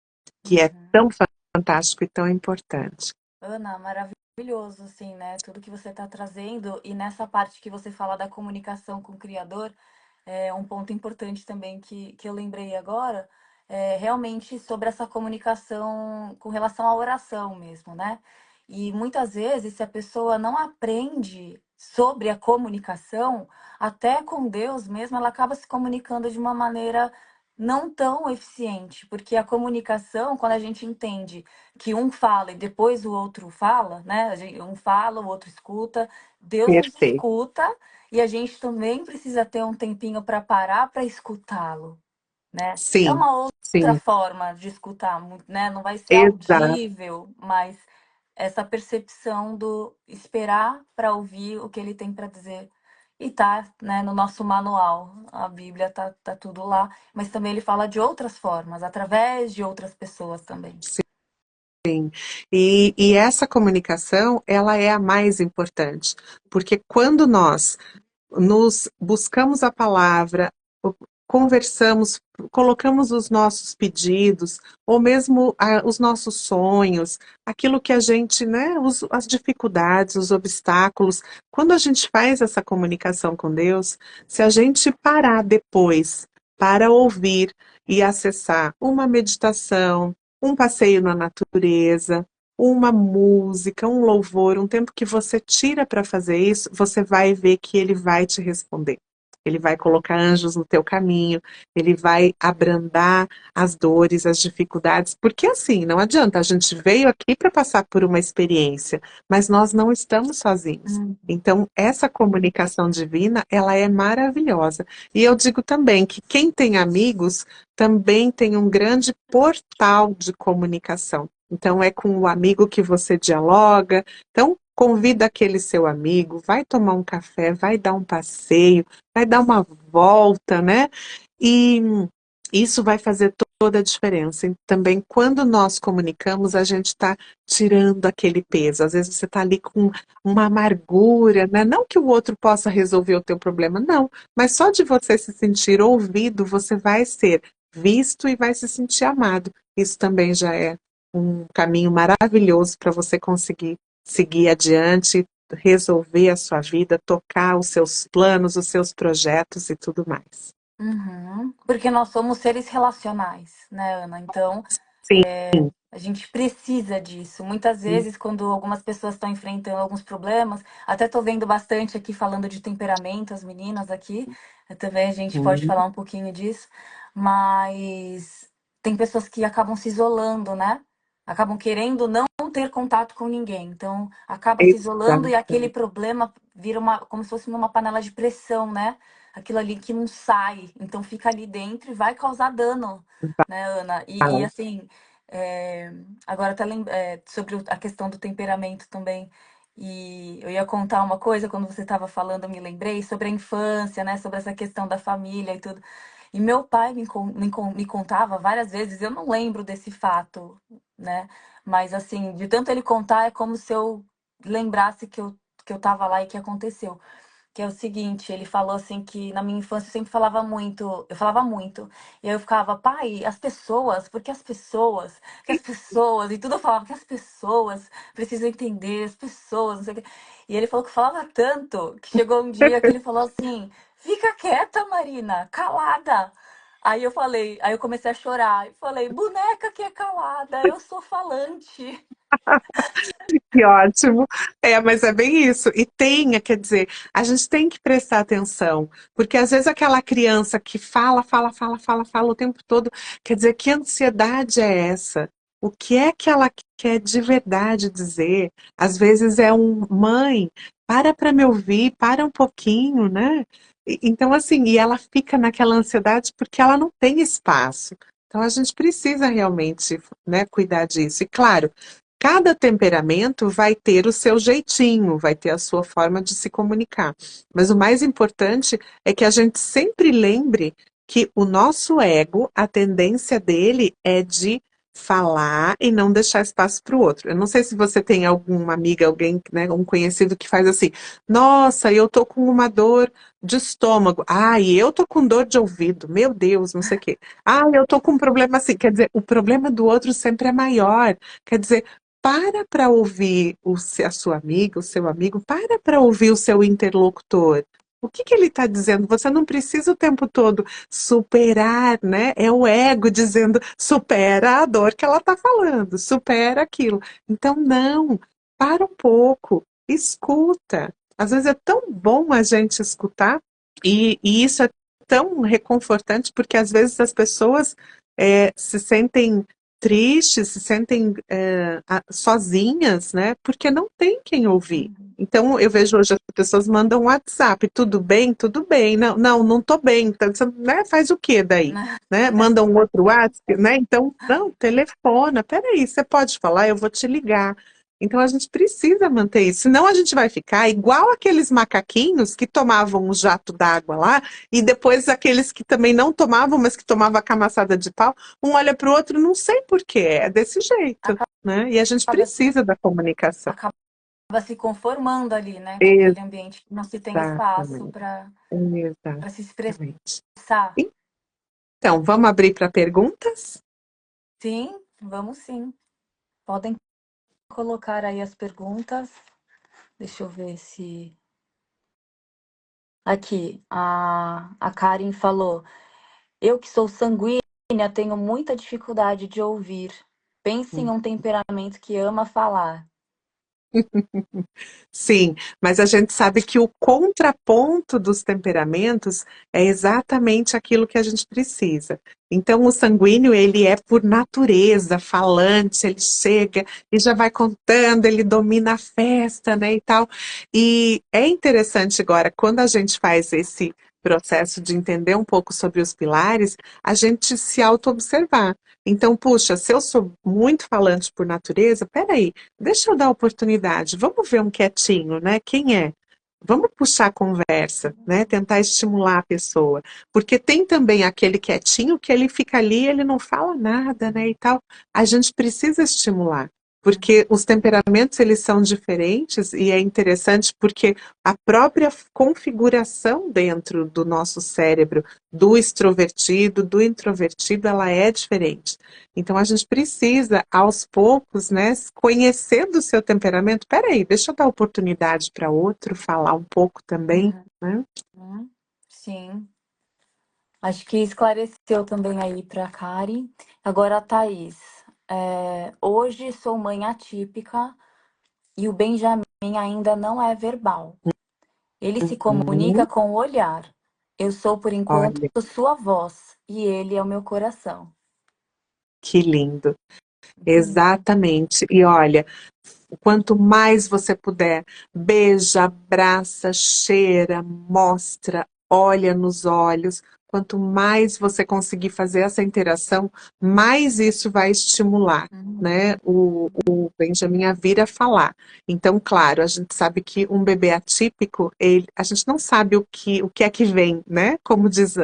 Que é
Uhum.
tão fantástico e tão importante.
Ana, maravilhoso, assim, né? Tudo que você está trazendo. E nessa parte que você fala da comunicação com o Criador, é um ponto importante também que eu lembrei agora, é realmente sobre essa comunicação com relação à oração mesmo, né? E muitas vezes, se a pessoa não aprende sobre a comunicação, até com Deus mesmo, ela acaba se comunicando de uma maneira não tão eficiente, porque a comunicação, quando a gente entende que um fala e depois o outro fala, né? Um fala, o outro escuta, Deus nos
Perfeito.
escuta e a gente também precisa ter um tempinho para parar para escutá-lo, né? É
Sim,
uma outra
sim,
forma de escutar, né? Não vai ser
exato.
audível, mas essa percepção do esperar para ouvir o que ele tem para dizer. E tá, né, no nosso manual, a Bíblia tá tudo lá, mas também ele fala de outras formas, através de outras pessoas também.
E essa comunicação, ela é a mais importante, porque quando nós nos buscamos a palavra, conversamos, colocamos os nossos pedidos, ou mesmo os nossos sonhos, aquilo que a gente, né, as dificuldades, os obstáculos. Quando a gente faz essa comunicação com Deus, se a gente parar depois para ouvir e acessar uma meditação, um passeio na natureza, uma música, um louvor, um tempo que você tira para fazer isso, você vai ver que ele vai te responder. Ele vai colocar anjos no teu caminho, ele vai abrandar as dores, as dificuldades, porque assim, não adianta, a gente veio aqui para passar por uma experiência, mas nós não estamos sozinhos.
Hum.
Então, essa comunicação divina, ela é maravilhosa. E eu digo também que quem tem amigos também tem um grande portal de comunicação. Então, é com o amigo que você dialoga. Então, convida aquele seu amigo, vai tomar um café, vai dar um passeio, vai dar uma volta, né? E isso vai fazer toda a diferença. E também, quando nós comunicamos, a gente está tirando aquele peso. Às vezes você está ali com uma amargura, né? Não que o outro possa resolver o teu problema, não. Mas só de você se sentir ouvido, você vai ser visto e vai se sentir amado. Isso também já é um caminho maravilhoso para você conseguir seguir adiante, resolver a sua vida, tocar os seus planos, os seus projetos e tudo mais.
Uhum. Porque nós somos seres relacionais, né, Ana? Então,
Sim.
a gente precisa disso. Muitas vezes, quando algumas pessoas estão enfrentando alguns problemas, até estou vendo bastante aqui falando de temperamento, as meninas aqui, também a gente pode
Uhum.
falar um pouquinho disso, mas tem pessoas que acabam se isolando, né? Acabam querendo não ter contato com ninguém. Então, acaba se isolando e
Exato.
aquele problema vira como se fosse uma panela de pressão, né? Aquilo ali que não sai. Então, fica ali dentro e vai causar dano, né, Ana? E
Vai.
assim. É, agora até sobre a questão do temperamento também. E eu ia contar uma coisa, quando você estava falando, eu me lembrei sobre a infância, né? Sobre essa questão da família e tudo. E meu pai me contava várias vezes, eu não lembro desse fato, né? Mas assim, de tanto ele contar, é como se eu lembrasse que eu estava lá e que aconteceu que é o seguinte, ele falou assim que na minha infância eu sempre falava muito, eu falava muito. E aí eu ficava, pai, as pessoas, porque as pessoas, que as pessoas, e tudo eu falava que as pessoas precisam entender, as pessoas, não sei o quê. E ele falou que falava tanto que chegou um dia que ele falou assim: fica quieta, Marina, calada. Aí eu comecei a chorar. E falei, boneca que é calada, eu sou falante.
Que ótimo. É, mas é bem isso. E tenha, quer dizer, a gente tem que prestar atenção, porque às vezes aquela criança que fala o tempo todo, quer dizer, que ansiedade é essa? O que é que ela quer de verdade dizer? Às vezes é um mãe, para me ouvir, para um pouquinho, né? Então, assim, e ela fica naquela ansiedade porque ela não tem espaço. Então, a gente precisa realmente, né, cuidar disso. E claro, cada temperamento vai ter o seu jeitinho, vai ter a sua forma de se comunicar. Mas o mais importante é que a gente sempre lembre que o nosso ego, a tendência dele é de falar e não deixar espaço para o outro. Eu não sei se você tem alguma amiga, alguém, né, um conhecido que faz assim: nossa, eu tô com uma dor de estômago. Ah, e eu tô com dor de ouvido. Meu Deus, não sei o quê. Ah, eu tô com um problema assim. Quer dizer, o problema do outro sempre é maior. Quer dizer, para ouvir a sua amiga, o seu amigo, para ouvir o seu interlocutor. O que que ele está dizendo? Você não precisa o tempo todo superar, né? É o ego dizendo, supera a dor que ela está falando, supera aquilo. Então, não, para um pouco, escuta. Às vezes é tão bom a gente escutar, e isso é tão reconfortante, porque às vezes as pessoas se sentem tristes, se sentem sozinhas, né? Porque não tem quem ouvir. Então, eu vejo hoje as pessoas mandam um WhatsApp, tudo bem? Tudo bem. Não, não, não tô bem. Então, você, né, faz o quê daí? Né? Manda um outro WhatsApp, né? Então, não, telefona. Peraí, você pode falar, eu vou te ligar. Então, a gente precisa manter isso. Senão, a gente vai ficar igual aqueles macaquinhos que tomavam um jato d'água lá e depois aqueles que também não tomavam, mas que tomavam a camaçada de pau. Um olha para o outro, não sei por quê, é desse jeito, né? E a gente
Acaba,
precisa da comunicação.
acaba se conformando ali, né? Com
Exatamente,
aquele ambiente que não se tem espaço para se
exatamente.
expressar.
Então, vamos abrir para perguntas?
Sim, vamos sim. Podem colocar aí as perguntas. Deixa eu ver se. Aqui, a Karen falou: eu que sou sanguínea tenho muita dificuldade de ouvir. Pense em um temperamento que ama falar.
Sim, mas a gente sabe que o contraponto dos temperamentos é exatamente aquilo que a gente precisa. Então, o sanguíneo, ele é por natureza falante, ele chega e já vai contando, ele domina a festa, né, e tal. E é interessante agora, quando a gente faz esse processo de entender um pouco sobre os pilares, a gente se auto-observar. Então, puxa, se eu sou muito falante por natureza, peraí, deixa eu dar oportunidade. Vamos ver um quietinho, né? Quem é? Vamos puxar a conversa, né? Tentar estimular a pessoa. Porque tem também aquele quietinho que ele fica ali, ele não fala nada, né? E tal. A gente precisa estimular. Porque os temperamentos, eles são diferentes e é interessante porque a própria configuração dentro do nosso cérebro, do extrovertido, do introvertido, ela é diferente. Então a gente precisa, aos poucos, né, conhecendo o seu temperamento. Peraí, deixa eu dar oportunidade para outro falar um pouco também, né?
Uhum. Sim. Acho que esclareceu também aí para Karen. Agora, a Thaís. Hoje sou mãe atípica e o Benjamin ainda não é verbal. Ele se comunica
Uhum.
com o olhar. Eu sou, por enquanto,
Olha,
sua voz e ele é o meu coração.
que lindo. Exatamente. E olha, quanto mais você puder, beija, abraça, cheira, mostra, olha nos olhos. Quanto mais você conseguir fazer essa interação, mais isso vai estimular, né, o Benjamin a vir a falar. Então, claro, a gente sabe que um bebê atípico, a gente não sabe o que é que vem, né? Como diz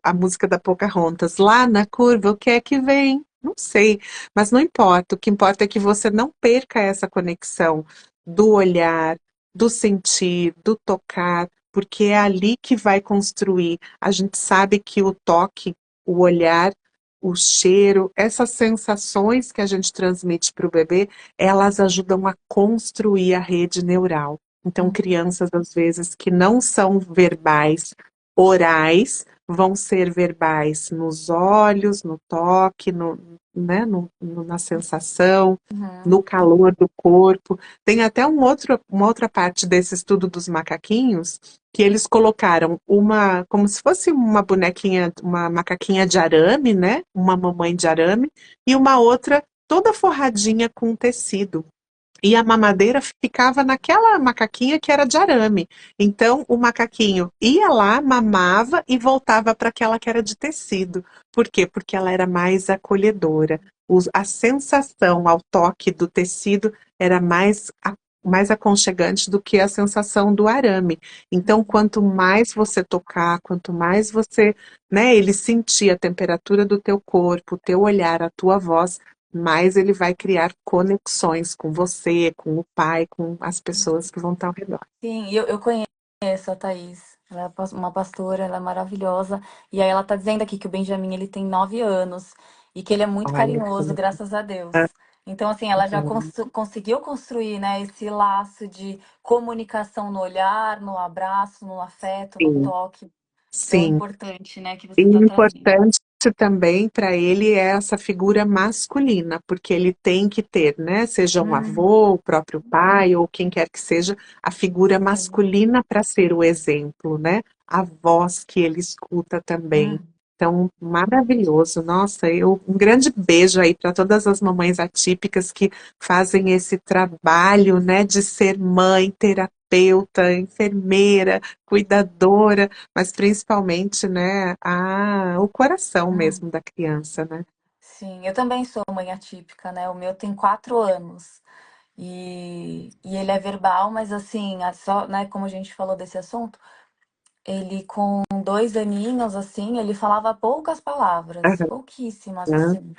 a música da Pocahontas, lá na curva, o que é que vem? Não sei, mas não importa. O que importa é que você não perca essa conexão do olhar, do sentir, do tocar, porque é ali que vai construir. A gente sabe que o toque, o olhar, o cheiro, essas sensações que a gente transmite para o bebê, elas ajudam a construir a rede neural. Então,
Uhum.
crianças, às vezes, que não são verbais, orais, vão ser verbais nos olhos, no toque, né, na sensação,
Uhum.
no calor do corpo. Tem até uma outra parte desse estudo dos macaquinhos que eles colocaram uma, como se fosse uma bonequinha, uma macaquinha de arame, né? Uma mamãe de arame, e uma outra toda forradinha com tecido. E a mamadeira ficava naquela macaquinha que era de arame. Então, o macaquinho ia lá, mamava e voltava para aquela que era de tecido. Por quê? Porque ela era mais acolhedora. A sensação ao toque do tecido era mais aconchegante do que a sensação do arame. Então, quanto mais você tocar, quanto mais você, né, ele sentir a temperatura do teu corpo, o teu olhar, a tua voz, mais ele vai criar conexões com você, com o pai, com as pessoas que vão estar ao redor.
Sim, eu conheço a Thaís. Ela é uma pastora, ela é maravilhosa. E aí ela tá dizendo aqui que o Benjamin ele tem 9 anos e que ele é muito
Olha, que
carinhoso,
legal.
graças a Deus. Então, assim, ela já conseguiu construir, né, esse laço de comunicação no olhar, no abraço, no afeto, no
Sim,
toque, tão
sim.
importante, né, que
E
você está trazendo.
importante também para ele é essa figura masculina, porque ele tem que ter, né? Seja um
Hum,
avô, o próprio pai, ou quem quer que seja, a figura
sim.
masculina para ser o exemplo, né? A voz que ele escuta também.
Hum.
Então, maravilhoso. Nossa, um grande beijo aí para todas as mamães atípicas que fazem esse trabalho, né, de ser mãe, terapeuta, enfermeira, cuidadora, mas principalmente, né, o coração
Hum.
mesmo da criança, né?
Sim, eu também sou mãe atípica, né? O meu tem 4 anos. E ele é verbal, mas assim, só, né, como a gente falou desse assunto, ele com 2 aninhos, assim, ele falava poucas palavras,
Aham,
pouquíssimas, assim.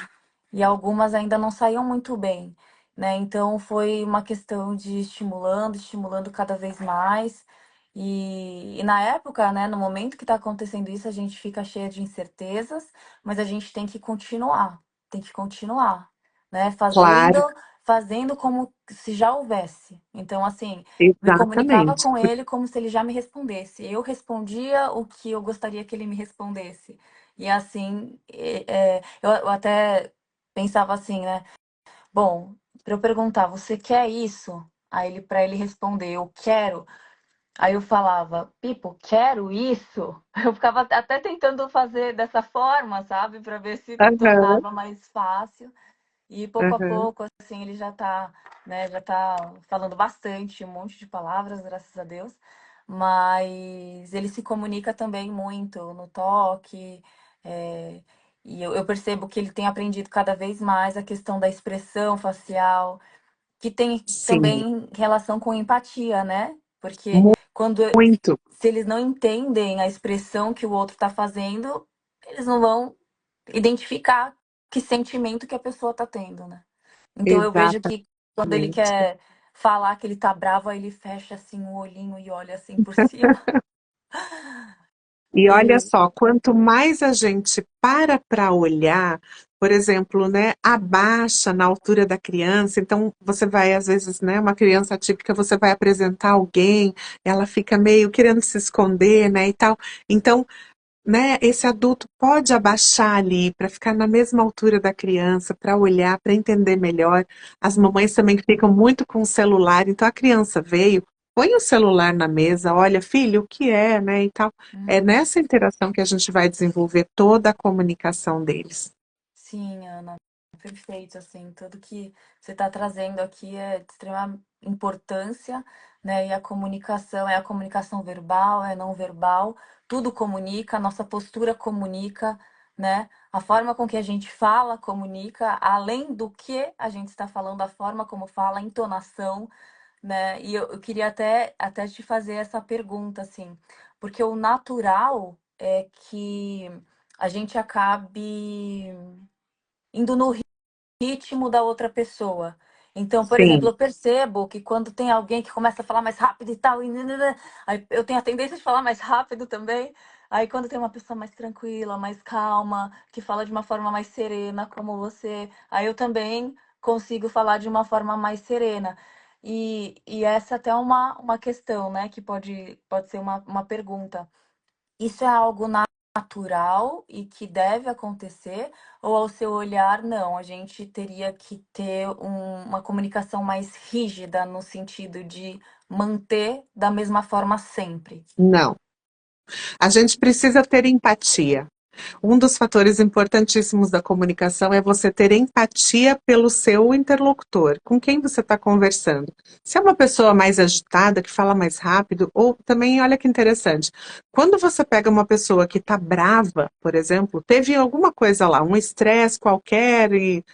E algumas ainda não saíam muito bem, né? Então foi uma questão de estimulando, estimulando cada vez mais. E na época, né, no momento que está acontecendo isso, a gente fica cheia de incertezas, mas a gente tem que continuar, né?
claro,
Fazendo como se já houvesse. Então, assim, me comunicava
exatamente.
com ele como se ele já me respondesse. Eu respondia o que eu gostaria que ele me respondesse. E assim, eu até pensava assim, né? Bom, para eu perguntar, você quer isso? Aí ele, para ele responder, eu quero. Aí eu falava, Pipo, quero isso. Eu ficava até tentando fazer dessa forma, sabe, para ver se
Aham,
tornava mais fácil. E pouco a
aham,
pouco, assim, ele já tá, né, já tá falando bastante, um monte de palavras, graças a Deus. Mas ele se comunica também muito no toque. é, e eu percebo que ele tem aprendido cada vez mais a questão da expressão facial, que tem
sim,
também relação com empatia, né? Porque quando
muito,
se eles não entendem a expressão que o outro está fazendo, eles não vão identificar que sentimento que a pessoa está tendo, né? Então eu vejo
exatamente.
que quando ele quer falar que ele tá bravo, aí ele fecha assim o olhinho e olha assim por cima.
E olha
E
só, quanto mais a gente para olhar, por exemplo, né, abaixa na altura da criança, então você vai, às vezes, né, uma criança típica, você vai apresentar alguém, ela fica meio querendo se esconder, né, e tal. Então, né, esse adulto pode abaixar ali para ficar na mesma altura da criança, para olhar, para entender melhor. As mamães também ficam muito com o celular, então a criança veio, põe o celular na mesa, olha, filho, o que é, né, e tal. É
hum,
nessa interação que a gente vai desenvolver toda a comunicação deles.
sim, Ana, perfeito, assim, tudo que você está trazendo aqui é de extrema importância, né? E a comunicação é a comunicação verbal, é não verbal, tudo comunica, a nossa postura comunica, né? A forma com que a gente fala comunica, além do que a gente está falando, a forma como fala, a entonação, né? E eu queria até te fazer essa pergunta, assim, porque o natural é que a gente acabe indo no ritmo da outra pessoa. Então, por exemplo,
Sim,
eu percebo que quando tem alguém que começa a falar mais rápido e tal, aí eu tenho a tendência de falar mais rápido também. Aí quando tem uma pessoa mais tranquila, mais calma, que fala de uma forma mais serena, como você, aí eu também consigo falar de uma forma mais serena. E essa até é uma questão, né, que pode ser uma pergunta. Isso é algo natural e que deve acontecer? Ou ao seu olhar, não, a gente teria que ter uma comunicação mais rígida no sentido de manter da mesma forma sempre?
não. A gente precisa ter empatia. Um dos fatores importantíssimos da comunicação é você ter empatia pelo seu interlocutor, com quem você está conversando. Se é uma pessoa mais agitada, que fala mais rápido, ou também, olha que interessante, quando você pega uma pessoa que está brava, por exemplo, teve alguma coisa lá, um estresse qualquer e,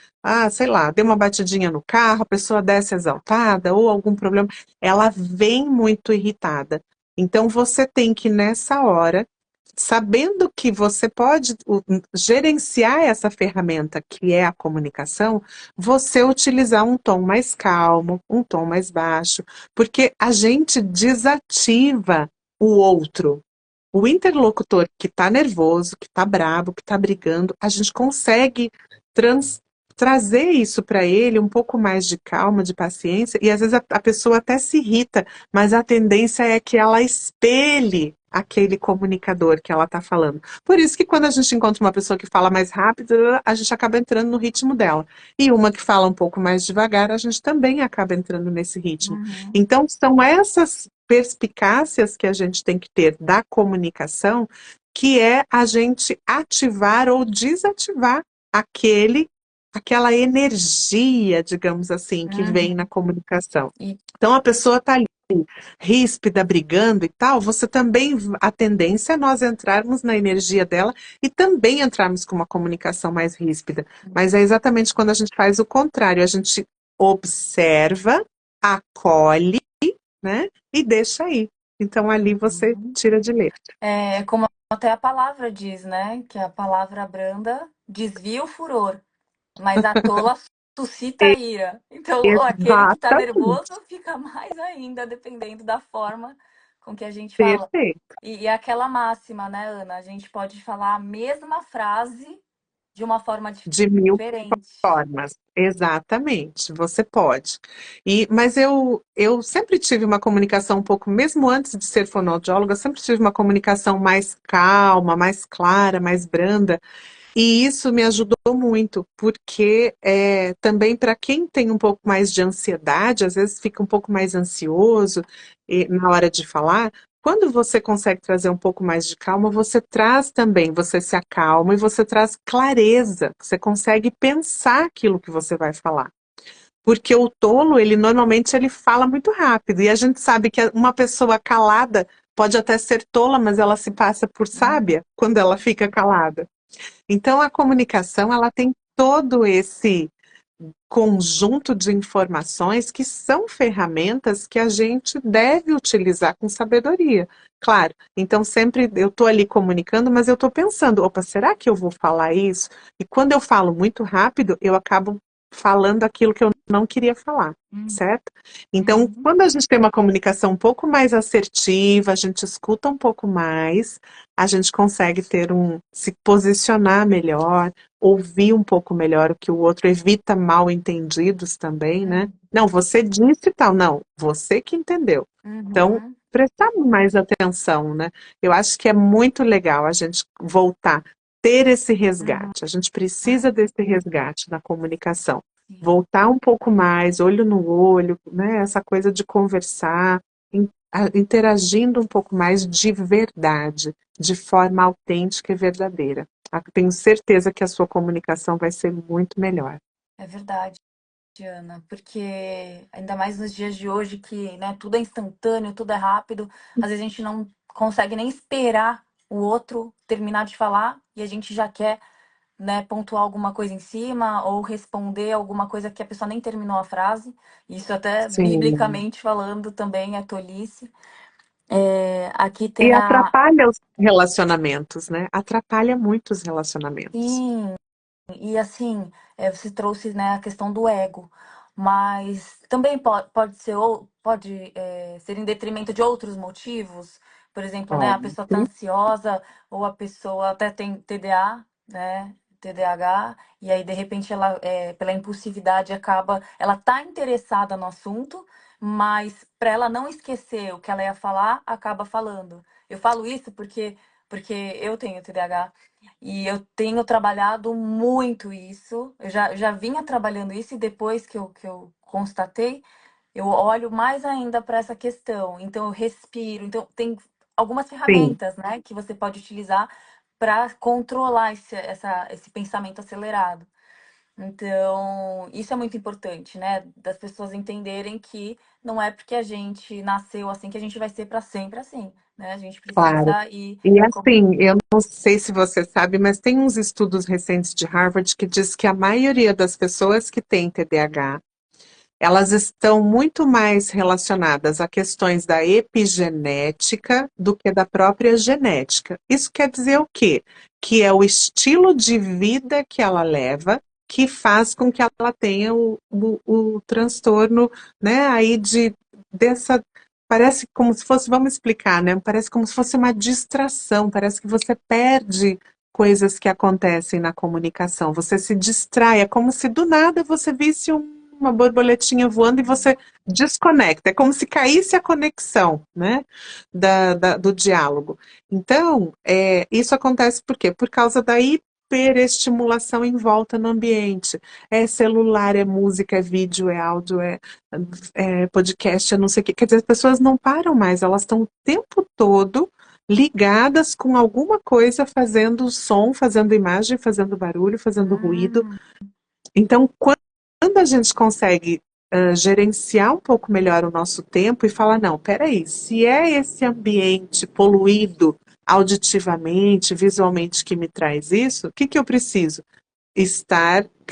sei lá, deu uma batidinha no carro, a pessoa desce exaltada ou algum problema, ela vem muito irritada. Então você tem que, nessa hora, sabendo que você pode gerenciar essa ferramenta que é a comunicação, você utilizar um tom mais calmo, um tom mais baixo, porque a gente desativa o outro. O interlocutor que está nervoso, que está bravo, que está brigando, a gente consegue trans- trazer isso para ele um pouco mais de calma, de paciência, e às vezes a pessoa até se irrita, mas a tendência é que ela espelhe aquele comunicador que ela está falando. Por isso que quando a gente encontra uma pessoa que fala mais rápido, a gente acaba entrando no ritmo dela. E uma que fala um pouco mais devagar, a gente também acaba entrando nesse ritmo.
Uhum,
Então, são essas perspicácias que a gente tem que ter da comunicação, que é a gente ativar ou desativar aquele, aquela energia, digamos assim, que vem na
uhum.
comunicação.
E,
Então, a pessoa está ali ríspida, brigando e tal, você também, a tendência é nós entrarmos na energia dela e também entrarmos com uma comunicação mais ríspida. Mas é exatamente quando a gente faz o contrário, a gente observa, acolhe, né? E deixa aí. Então ali você
uhum.
tira de letra.
É como até a palavra diz, né? Que a palavra branda desvia o furor, mas a tola suscita a ira. Então, aquele que está nervoso
Exatamente.
fica mais ainda, dependendo da forma com que a gente fala.
Perfeito.
E aquela máxima, né, Ana? A gente pode falar a mesma frase de uma forma
De mil
diferente.
formas. Exatamente, você pode. Mas eu sempre tive uma comunicação um pouco, mesmo antes de ser fonoaudióloga, eu sempre tive uma comunicação mais calma, mais clara, mais branda. E isso me ajudou muito, porque também para quem tem um pouco mais de ansiedade, às vezes fica um pouco mais ansioso na hora de falar, quando você consegue trazer um pouco mais de calma, você traz também, você se acalma e você traz clareza, você consegue pensar aquilo que você vai falar. Porque o tolo, ele normalmente ele fala muito rápido, e a gente sabe que uma pessoa calada pode até ser tola, mas ela se passa por sábia quando ela fica calada. Então, a comunicação, ela tem todo esse conjunto de informações que são ferramentas que a gente deve utilizar com sabedoria. Claro, então sempre eu estou ali comunicando, mas eu estou pensando, opa, será que eu vou falar isso? E quando eu falo muito rápido, eu acabo falando aquilo que eu não queria falar,
Uhum,
certo? Então,
uhum,
quando a gente tem uma comunicação um pouco mais assertiva, a gente escuta um pouco mais, a gente consegue se posicionar melhor, ouvir um pouco melhor o que o outro, evita mal entendidos também, né? Não, você disse tal, não, você que entendeu. Então,
uhum,
prestar mais atenção, né? Eu acho que é muito legal a gente voltar, ter esse
uhum,
resgate. A gente precisa desse resgate na comunicação.
sim.
Voltar um pouco mais, olho no olho, né? Essa coisa de conversar, interagindo um pouco mais de verdade, de forma autêntica e verdadeira. Tenho certeza que a sua comunicação vai ser muito melhor.
É verdade, Ana, porque ainda mais nos dias de hoje que, né, tudo é instantâneo, tudo é rápido, às vezes a gente não consegue nem esperar o outro terminar de falar e a gente já quer, né, pontuar alguma coisa em cima ou responder alguma coisa que a pessoa nem terminou a frase. Isso até
Sim.
biblicamente falando também é tolice. Aqui
E
tem a.
atrapalha os relacionamentos, né? Atrapalha muito os relacionamentos.
Sim, e assim, você trouxe, né, a questão do ego. mas também pode ser, ser em detrimento de outros motivos. Por exemplo, né, a pessoa está
Óbvio.
ansiosa ou a pessoa até tem TDA, né, TDAH, e aí de repente ela, pela impulsividade, ela tá interessada no assunto, mas para ela não esquecer o que ela ia falar, acaba falando. Eu falo isso porque eu tenho TDAH e eu tenho trabalhado muito isso. Eu já vinha trabalhando isso e depois que eu constatei, eu olho mais ainda para essa questão. Então, eu respiro. Então, tem algumas
Sim,
ferramentas, né, que você pode utilizar para controlar esse pensamento acelerado. Então, isso é muito importante, né? Das pessoas entenderem que não é porque a gente nasceu assim que a gente vai ser para sempre assim, né? A gente
claro.
precisa ir.
E assim, eu não sei se você sabe, mas tem uns estudos recentes de Harvard que diz que a maioria das pessoas que têm TDAH, elas estão muito mais relacionadas a questões da epigenética do que da própria genética. Isso quer dizer o quê? Que é o estilo de vida que ela leva que faz com que ela tenha o transtorno, né, aí dessa, parece como se fosse, vamos explicar, né, parece como se fosse uma distração, parece que você perde coisas que acontecem na comunicação, você se distrai, é como se do nada você visse uma borboletinha voando e você desconecta. É como se caísse a conexão, né, do diálogo. Então, isso acontece por quê? Por causa da hiperestimulação em volta no ambiente. É celular, é música, é vídeo, é áudio, é podcast, é não sei o quê. Quer dizer, as pessoas não param mais, elas estão o tempo todo ligadas com alguma coisa, fazendo som, fazendo imagem, fazendo barulho, fazendo ruído.
Hum,
Então, quando a gente consegue gerenciar um pouco melhor o nosso tempo e falar, não, peraí, se é esse ambiente poluído auditivamente, visualmente que me traz isso, o que que eu preciso?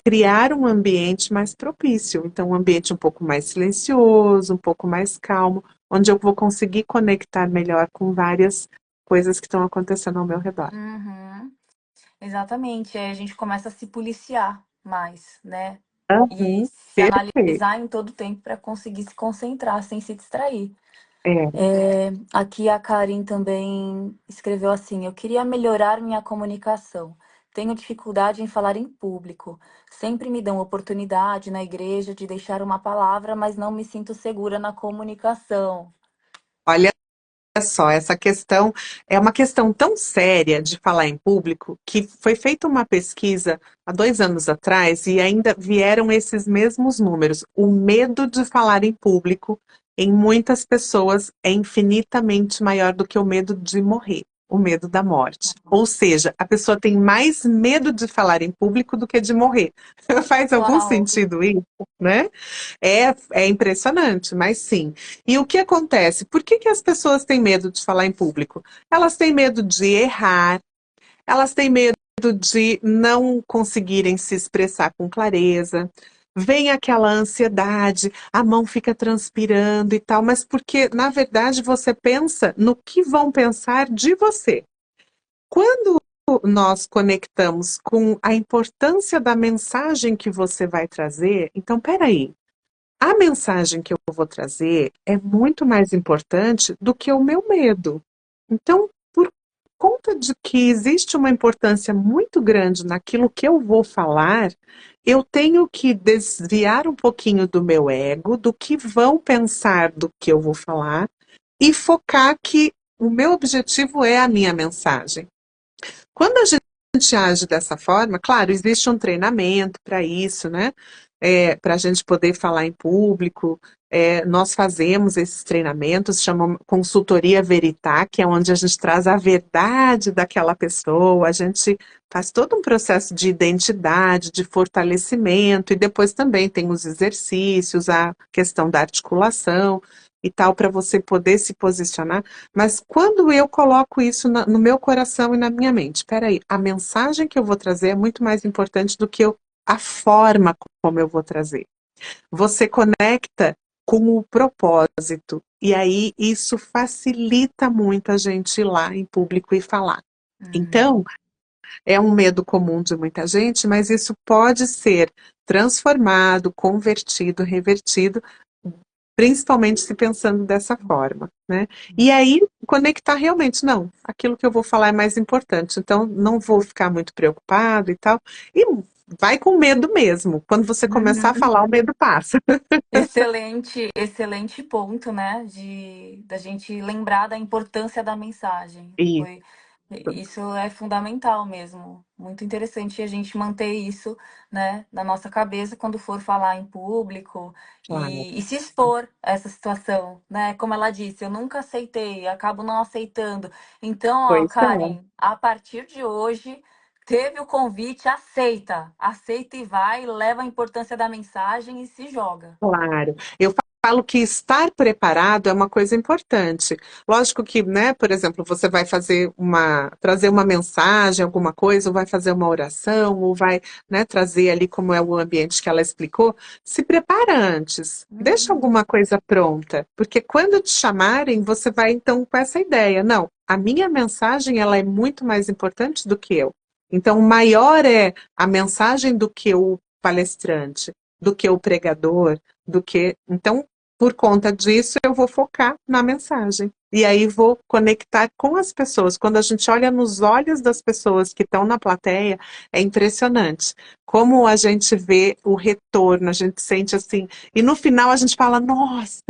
Criar um ambiente mais propício. Então, um ambiente um pouco mais silencioso, um pouco mais calmo, onde eu vou conseguir conectar melhor com várias coisas que estão acontecendo ao meu redor.
uhum. Exatamente. Aí a gente começa a se policiar mais, né? E
Uhum,
se
perfeito.
analisar em todo tempo para conseguir se concentrar sem se distrair.
É.
Aqui a Karin também escreveu assim: eu queria melhorar minha comunicação. Tenho dificuldade em falar em público. Sempre me dão oportunidade na igreja de deixar uma palavra, mas não me sinto segura na comunicação.
Olha só, essa questão é uma questão tão séria de falar em público que foi feita uma pesquisa há 2 anos atrás e ainda vieram esses mesmos números. O medo de falar em público em muitas pessoas é infinitamente maior do que o medo de morrer, o medo da morte. Ou seja, a pessoa tem mais medo de falar em público do que de morrer. Faz algum
Uau!
sentido isso, né? É impressionante, mas sim. E o que acontece? Por que que as pessoas têm medo de falar em público? Elas têm medo de errar, elas têm medo de não conseguirem se expressar com clareza. Vem aquela ansiedade, a mão fica transpirando e tal, mas porque, na verdade, você pensa no que vão pensar de você. Quando nós conectamos com a importância da mensagem que você vai trazer, então, peraí, a mensagem que eu vou trazer é muito mais importante do que o meu medo. Então, por conta de que existe uma importância muito grande naquilo que eu vou falar, eu tenho que desviar um pouquinho do meu ego, do que vão pensar do que eu vou falar, e focar que o meu objetivo é a minha mensagem. Quando a gente age dessa forma, claro, existe um treinamento para isso, né? Para a gente poder falar em público. Nós fazemos esses treinamentos, chamam consultoria Verità, que é onde a gente traz a verdade daquela pessoa, a gente faz todo um processo de identidade, de fortalecimento, e depois também tem os exercícios, a questão da articulação e tal, para você poder se posicionar. Mas quando eu coloco isso no meu coração e na minha mente, peraí, a mensagem que eu vou trazer é muito mais importante do que a forma como eu vou trazer. Você conecta com o propósito, e aí isso facilita muito a gente ir lá em público e falar.
Hum,
Então, É um medo comum de muita gente, mas isso pode ser transformado, convertido, revertido, principalmente se pensando dessa forma, né? E aí conectar realmente, não, aquilo que eu vou falar é mais importante, então não vou ficar muito preocupado e tal. E vai com medo mesmo. Quando você começar a
Uhum.
falar, o medo passa.
Excelente, excelente ponto, né? De da gente lembrar da importância da mensagem.
Isso,
Isso é fundamental mesmo. Muito interessante a gente manter isso, né, na nossa cabeça quando for falar em público
claro.
e se expor a essa situação, né? Como ela disse, eu nunca aceitei, acabo não aceitando. Então, ó,
Pois é.
Karen, a partir de hoje teve o convite, aceita, aceita e vai, leva a importância da mensagem e se joga.
Claro. Eu falo que estar preparado é uma coisa importante. Lógico que, né, por exemplo, você vai trazer uma mensagem, alguma coisa, ou vai fazer uma oração, ou vai, né, trazer ali como é o ambiente que ela explicou. Se prepara antes. Deixa
Uhum.
alguma coisa pronta, porque quando te chamarem, você vai então com essa ideia. Não, a minha mensagem, ela é muito mais importante do que eu. Então, maior é a mensagem do que o palestrante, do que o pregador, do que. Então, por conta disso, eu vou focar na mensagem. E aí vou conectar com as pessoas. Quando a gente olha nos olhos das pessoas que estão na plateia, é impressionante. Como a gente vê o retorno, a gente sente assim. E no final a gente fala: nossa,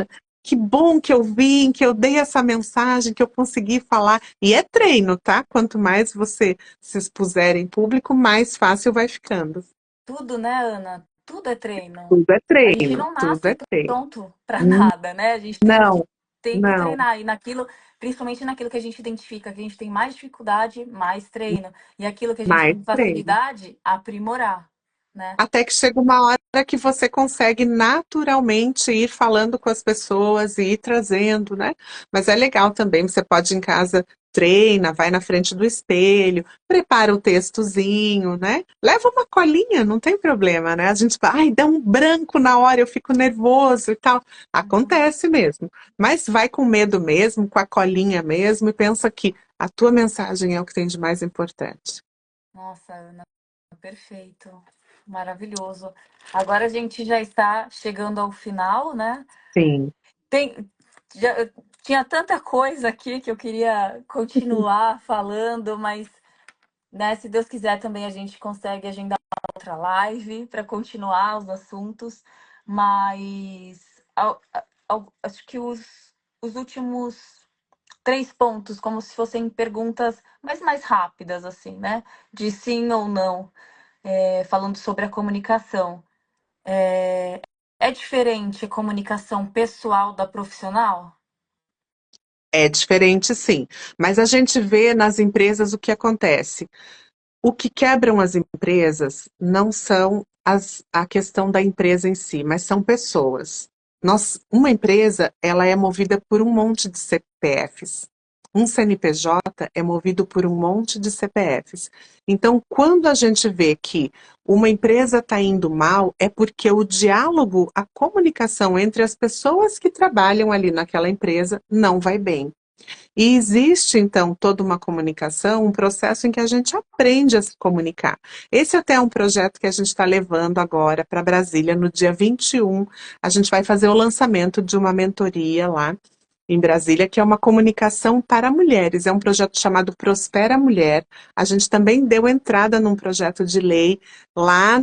que bom que eu vim, que eu dei essa mensagem, que eu consegui falar. E é treino, tá? Quanto mais você se expuser em público, mais fácil vai ficando.
Tudo, né, Ana? Tudo é treino.
Tudo é
A gente
treino,
não
tudo é
nasce
treino.
pronto para nada, né? A gente
Não,
tem que
não,
treinar. E naquilo, principalmente naquilo que a gente identifica que a gente tem mais dificuldade, mais treino. E aquilo que a gente
mais
tem
treino.
facilidade, aprimorar, né?
Até que chega uma hora que você consegue naturalmente ir falando com as pessoas e ir trazendo, né? Mas é legal também, você pode ir em casa, treina, vai na frente do espelho, prepara o textozinho, né? Leva uma colinha, não tem problema, né? A gente fala, ai, dá um branco na hora, eu fico nervoso e tal. Acontece mesmo. Mas vai com medo mesmo, com a colinha mesmo, e pensa que a tua mensagem é o que tem de mais importante.
Nossa, Ana, perfeito. Maravilhoso. Agora a gente já está chegando ao final, né?
Sim.
Tem, já, tinha tanta coisa aqui que eu queria continuar falando, mas né? Se Deus quiser, também a gente consegue agendar outra live para continuar os assuntos, mas acho que os últimos três pontos, como se fossem perguntas mais rápidas, assim, né? De sim ou não, falando sobre a comunicação. É, é diferente a comunicação pessoal da profissional?
É diferente, sim. Mas a gente vê nas empresas o que acontece. O que quebram as empresas não são a questão da empresa em si, mas são pessoas. Uma empresa, ela é movida por um monte de CPFs. Um CNPJ é movido por um monte de CPFs. Então, quando a gente vê que uma empresa está indo mal, é porque o diálogo, a comunicação entre as pessoas que trabalham ali naquela empresa não vai bem. E existe, então, toda uma comunicação, um processo em que a gente aprende a se comunicar. Esse até é um projeto que a gente está levando agora para Brasília, no dia 21. A gente vai fazer o lançamento de uma mentoria lá em Brasília, que é uma comunicação para mulheres. É um projeto chamado Prospera Mulher. A gente também deu entrada num projeto de lei lá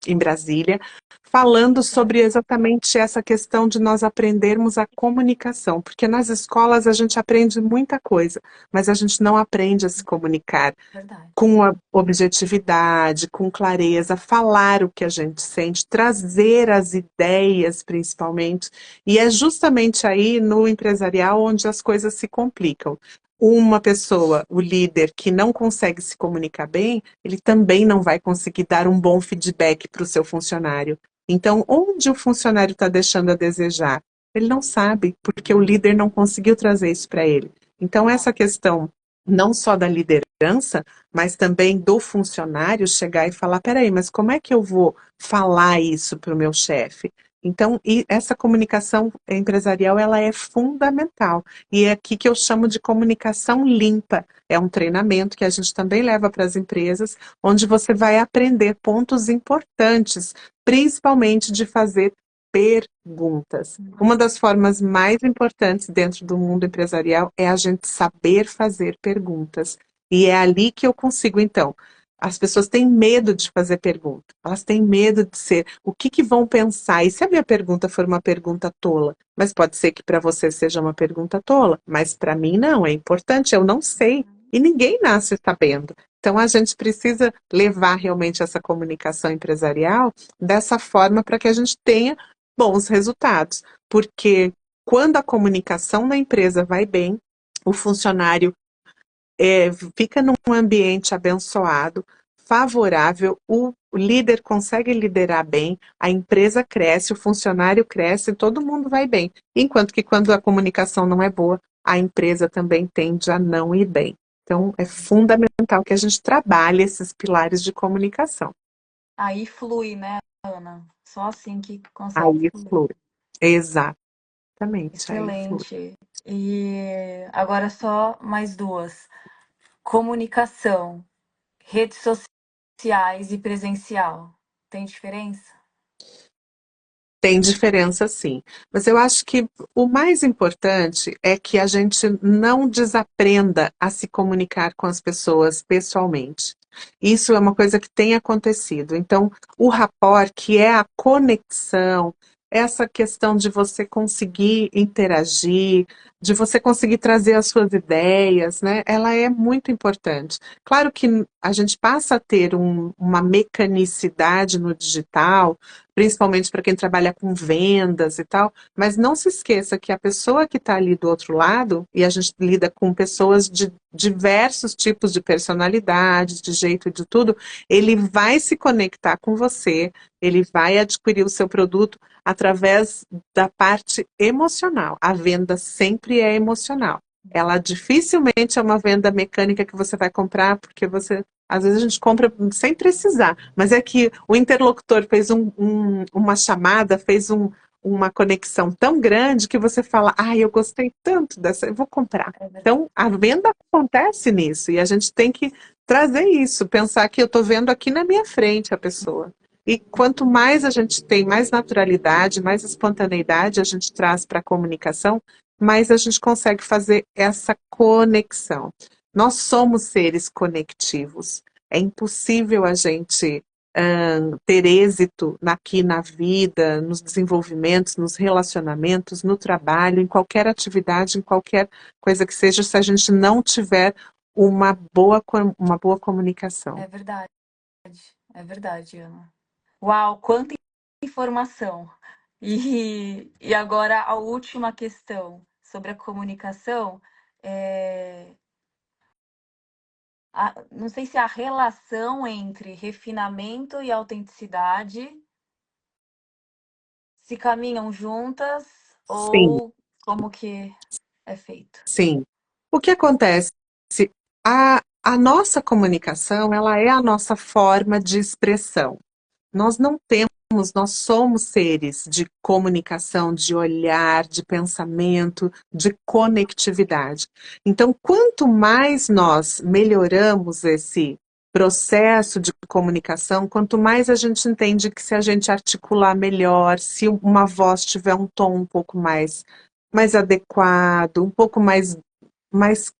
em Brasília, falando sobre exatamente essa questão de nós aprendermos a comunicação, porque nas escolas a gente aprende muita coisa, mas a gente não aprende a se comunicar
Verdade.
com a objetividade, com clareza, falar o que a gente sente, trazer as ideias, principalmente. E é justamente aí no empresarial onde as coisas se complicam. Uma pessoa, o líder, que não consegue se comunicar bem, ele também não vai conseguir dar um bom feedback para o seu funcionário. Então, onde o funcionário está deixando a desejar? Ele não sabe, porque o líder não conseguiu trazer isso para ele. Então, essa questão não só da liderança, mas também do funcionário chegar e falar: peraí, mas como é que eu vou falar isso para o meu chefe? Então, e essa comunicação empresarial, ela é fundamental. E é aqui que eu chamo de comunicação limpa. É um treinamento que a gente também leva para as empresas, onde você vai aprender pontos importantes, principalmente de fazer perguntas. Uma das formas mais importantes dentro do mundo empresarial é a gente saber fazer perguntas. E é ali que eu consigo, então. As pessoas têm medo de fazer pergunta. Elas têm medo de ser. O que que vão pensar? E se a minha pergunta for uma pergunta tola? Mas pode ser que para você seja uma pergunta tola, mas para mim não. É importante. Eu não sei. E ninguém nasce sabendo. Então a gente precisa levar realmente essa comunicação empresarial dessa forma para que a gente tenha bons resultados. Porque quando a comunicação na empresa vai bem, o funcionário fica num ambiente abençoado, favorável, o líder consegue liderar bem, a empresa cresce, o funcionário cresce, todo mundo vai bem. Enquanto que quando a comunicação não é boa, a empresa também tende a não ir bem. Então, é fundamental que a gente trabalhe esses pilares de comunicação.
Aí flui, né, Ana? Só assim que consegue
Aí
fluir.
flui. Exatamente, aí flui.
Excelente. E agora só mais duas. Comunicação, redes sociais e presencial. Tem diferença?
Tem diferença, sim. Mas eu acho que o mais importante é que a gente não desaprenda a se comunicar com as pessoas pessoalmente. Isso é uma coisa que tem acontecido. Então, o rapport, que é a conexão, essa questão de você conseguir interagir, de você conseguir trazer as suas ideias, né? Ela é muito importante. Claro que a gente passa a ter uma mecanicidade no digital, principalmente para quem trabalha com vendas e tal, mas não se esqueça que a pessoa que está ali do outro lado, e a gente lida com pessoas de diversos tipos de personalidades, de jeito de tudo, ele vai se conectar com você, ele vai adquirir o seu produto através da parte emocional. A venda sempre é emocional. Ela dificilmente é uma venda mecânica que você vai comprar porque você às vezes a gente compra sem precisar, mas é que o interlocutor fez uma chamada, fez uma conexão tão grande que você fala, eu gostei tanto dessa, eu vou comprar.
É verdade.
Então, a venda acontece nisso e a gente tem que trazer isso, pensar que eu estou vendo aqui na minha frente a pessoa. E quanto mais a gente tem, mais naturalidade, mais espontaneidade a gente traz para a comunicação, mais a gente consegue fazer essa conexão. Nós somos seres conectivos. É impossível a gente ter êxito aqui na vida, nos desenvolvimentos, nos relacionamentos, no trabalho, em qualquer atividade, em qualquer coisa que seja, se a gente não tiver uma boa comunicação.
É verdade. É verdade, Ana. Uau, quanta informação! E agora a última questão sobre a comunicação. É, não sei se a relação entre refinamento e autenticidade se caminham juntas
Sim,
ou como que é feito.
sim. O que acontece? A nossa comunicação, ela é a nossa forma de expressão. Nós não temos, nós somos seres de comunicação, de olhar, de pensamento, de conectividade. Então, quanto mais nós melhoramos esse processo de comunicação, quanto mais a gente entende que se a gente articular melhor, se uma voz tiver um tom um pouco mais adequado, um pouco mais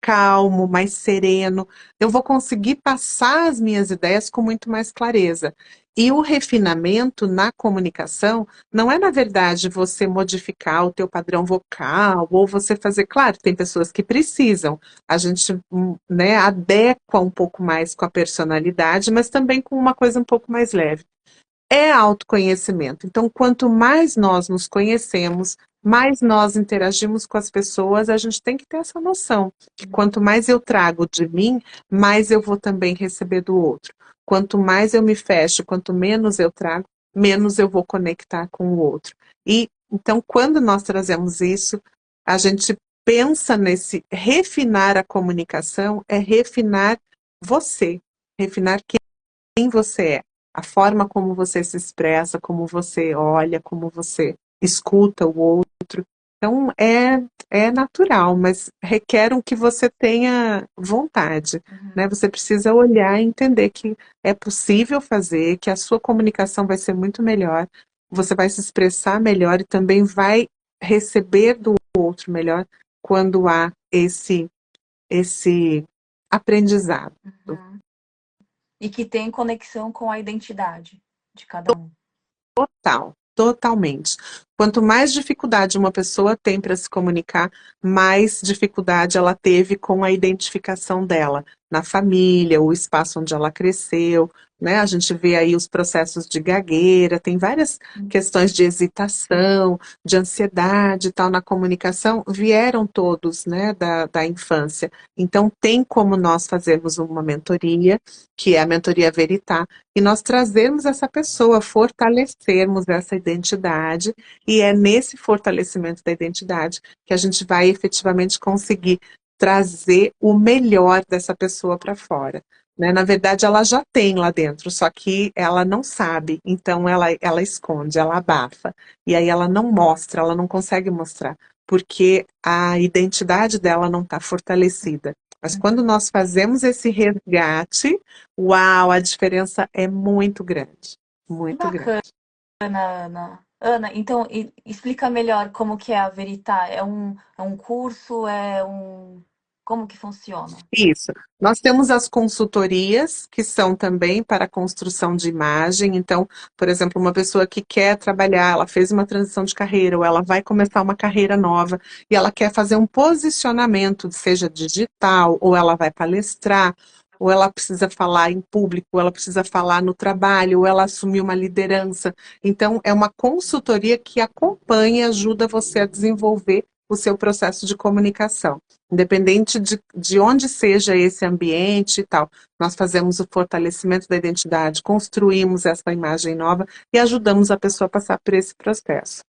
calmo, mais sereno, eu vou conseguir passar as minhas ideias com muito mais clareza. E o refinamento na comunicação não é, na verdade, você modificar o teu padrão vocal ou você fazer, claro, tem pessoas que precisam. A gente, né, adequa um pouco mais com a personalidade, mas também com uma coisa um pouco mais leve. É autoconhecimento. Então, quanto mais nós nos conhecemos, mais nós interagimos com as pessoas, a gente tem que ter essa noção que quanto mais eu trago de mim, mais eu vou também receber do outro. Quanto mais eu me fecho, quanto menos eu trago, menos eu vou conectar com o outro. E então, quando nós trazemos isso, a gente pensa nesse refinar a comunicação, é refinar você, refinar quem você é. A forma como você se expressa, como você olha, como você escuta o outro. Então, é natural, mas requer que você tenha vontade, né?
Uhum.
Você precisa olhar e entender que é possível fazer, que a sua comunicação vai ser muito melhor, você vai se expressar melhor e também vai receber do outro melhor quando há esse aprendizado.
Uhum. E que tem conexão com a identidade de cada um.
Totalmente. Quanto mais dificuldade uma pessoa tem para se comunicar, mais dificuldade ela teve com a identificação dela na família, o espaço onde ela cresceu, né? A gente vê aí os processos de gagueira, tem várias questões de hesitação, de ansiedade e tal na comunicação, vieram todos, né, da infância. Então, tem como nós fazermos uma mentoria, que é a mentoria Veritá, e nós trazermos essa pessoa, fortalecermos essa identidade, e é nesse fortalecimento da identidade que a gente vai efetivamente conseguir trazer o melhor dessa pessoa para fora. Né? Na verdade, ela já tem lá dentro, só que ela não sabe, então ela esconde, ela abafa, e aí ela não mostra, ela não consegue mostrar, porque a identidade dela não está fortalecida. Mas quando
Uhum.
nós fazemos esse resgate, uau, a diferença é muito grande,
Que
muito
bacana,
grande.
Ana. Ana, então explica melhor como que é a Veritá. É um curso? Como que funciona?
Isso. Nós temos as consultorias, que são também para a construção de imagem. Então, por exemplo, uma pessoa que quer trabalhar, ela fez uma transição de carreira, ou ela vai começar uma carreira nova, e ela quer fazer um posicionamento, seja digital, ou ela vai palestrar, ou ela precisa falar em público, ou ela precisa falar no trabalho, ou ela assumir uma liderança. Então, é uma consultoria que acompanha e ajuda você a desenvolver o seu processo de comunicação. Independente de onde seja esse ambiente e tal, nós fazemos o fortalecimento da identidade, construímos essa imagem nova e ajudamos a pessoa a passar por esse processo.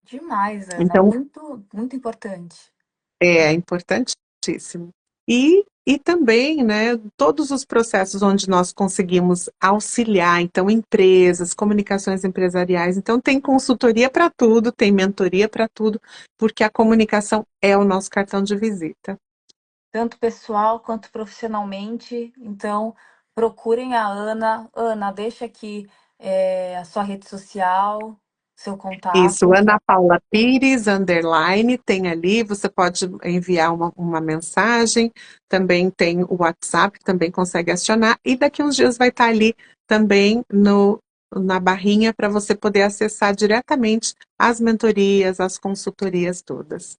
Demais, Ana.
Então,
Muito, muito importante.
é importantíssimo. E também, né, todos os processos onde nós conseguimos auxiliar, então, empresas, comunicações empresariais. Então, tem consultoria para tudo, tem mentoria para tudo, porque a comunicação é o nosso cartão de visita.
Tanto pessoal quanto profissionalmente. Então, procurem a Ana. Ana, deixa aqui a sua rede social, seu
Isso,
contato.
Ana Paula Pires, underline, tem ali, você pode enviar uma mensagem, também tem o WhatsApp, também consegue acionar, e daqui uns dias vai estar ali também na barrinha para você poder acessar diretamente as mentorias, as consultorias todas.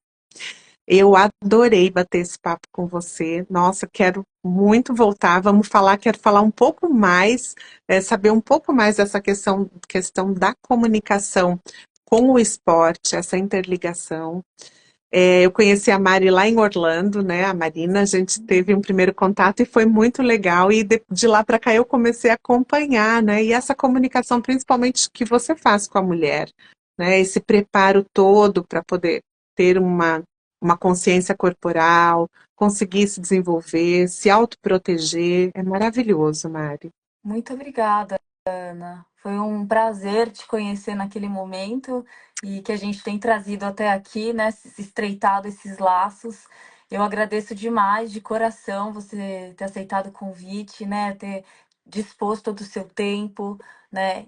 Eu adorei bater esse papo com você. Nossa, quero muito voltar. Vamos falar, quero falar um pouco mais, saber um pouco mais dessa questão da comunicação com o esporte, essa interligação. Eu conheci a Mari lá em Orlando, né? A Marina, a gente teve um primeiro contato e foi muito legal. E de lá para cá eu comecei a acompanhar, né? E essa comunicação, principalmente que você faz com a mulher, né? Esse preparo todo para poder ter uma consciência corporal, conseguir se desenvolver, se autoproteger. É maravilhoso, Mari.
Muito obrigada, Ana. Foi um prazer te conhecer naquele momento e que a gente tem trazido até aqui, né? Se estreitado esses laços. Eu agradeço demais, de coração, você ter aceitado o convite, né? Ter disposto todo o seu tempo, né?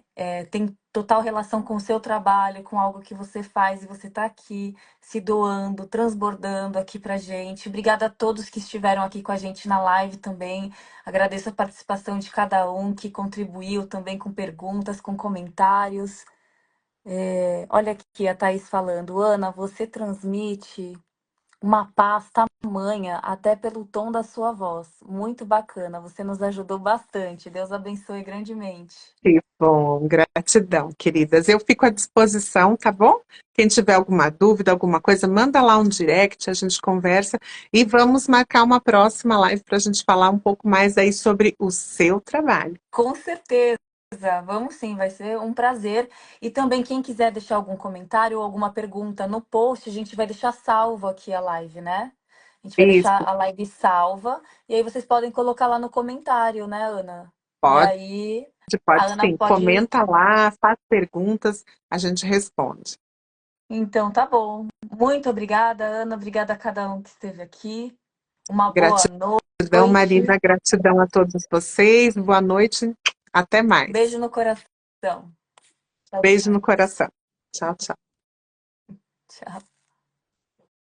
Tem total relação com o seu trabalho, com algo que você faz e você está aqui se doando, transbordando aqui pra gente. Obrigada a todos que estiveram aqui com a gente na live também. Agradeço a participação de cada um que contribuiu também com perguntas, com comentários. Olha aqui a Thaís falando, Ana, você transmite uma paz tamanha até pelo tom da sua voz. Muito bacana, você nos ajudou bastante. Deus abençoe grandemente.
Que bom, gratidão, queridas. Eu fico à disposição, tá bom? Quem tiver alguma dúvida, alguma coisa, manda lá um direct, a gente conversa e vamos marcar uma próxima live para a gente falar um pouco mais aí sobre o seu trabalho.
Com certeza. Vamos sim, vai ser um prazer. E também, quem quiser deixar algum comentário ou alguma pergunta no post, a gente vai deixar salvo aqui a live, né? A gente vai deixar
Isso,
a live salva. E aí vocês podem colocar lá no comentário, né, Ana? E
Pode,
aí, a
pode
Ana
sim.
pode.
Comenta lá, faz perguntas, a gente responde.
Então, tá bom. Muito obrigada, Ana. Obrigada a cada um que esteve aqui. Uma boa
Gratidão,
noite.
Marina, gratidão a todos vocês. Boa noite, até
Beijo
mais.
no coração. Tchau,
Beijo no
tchau.
coração. Tchau, tchau.
Tchau.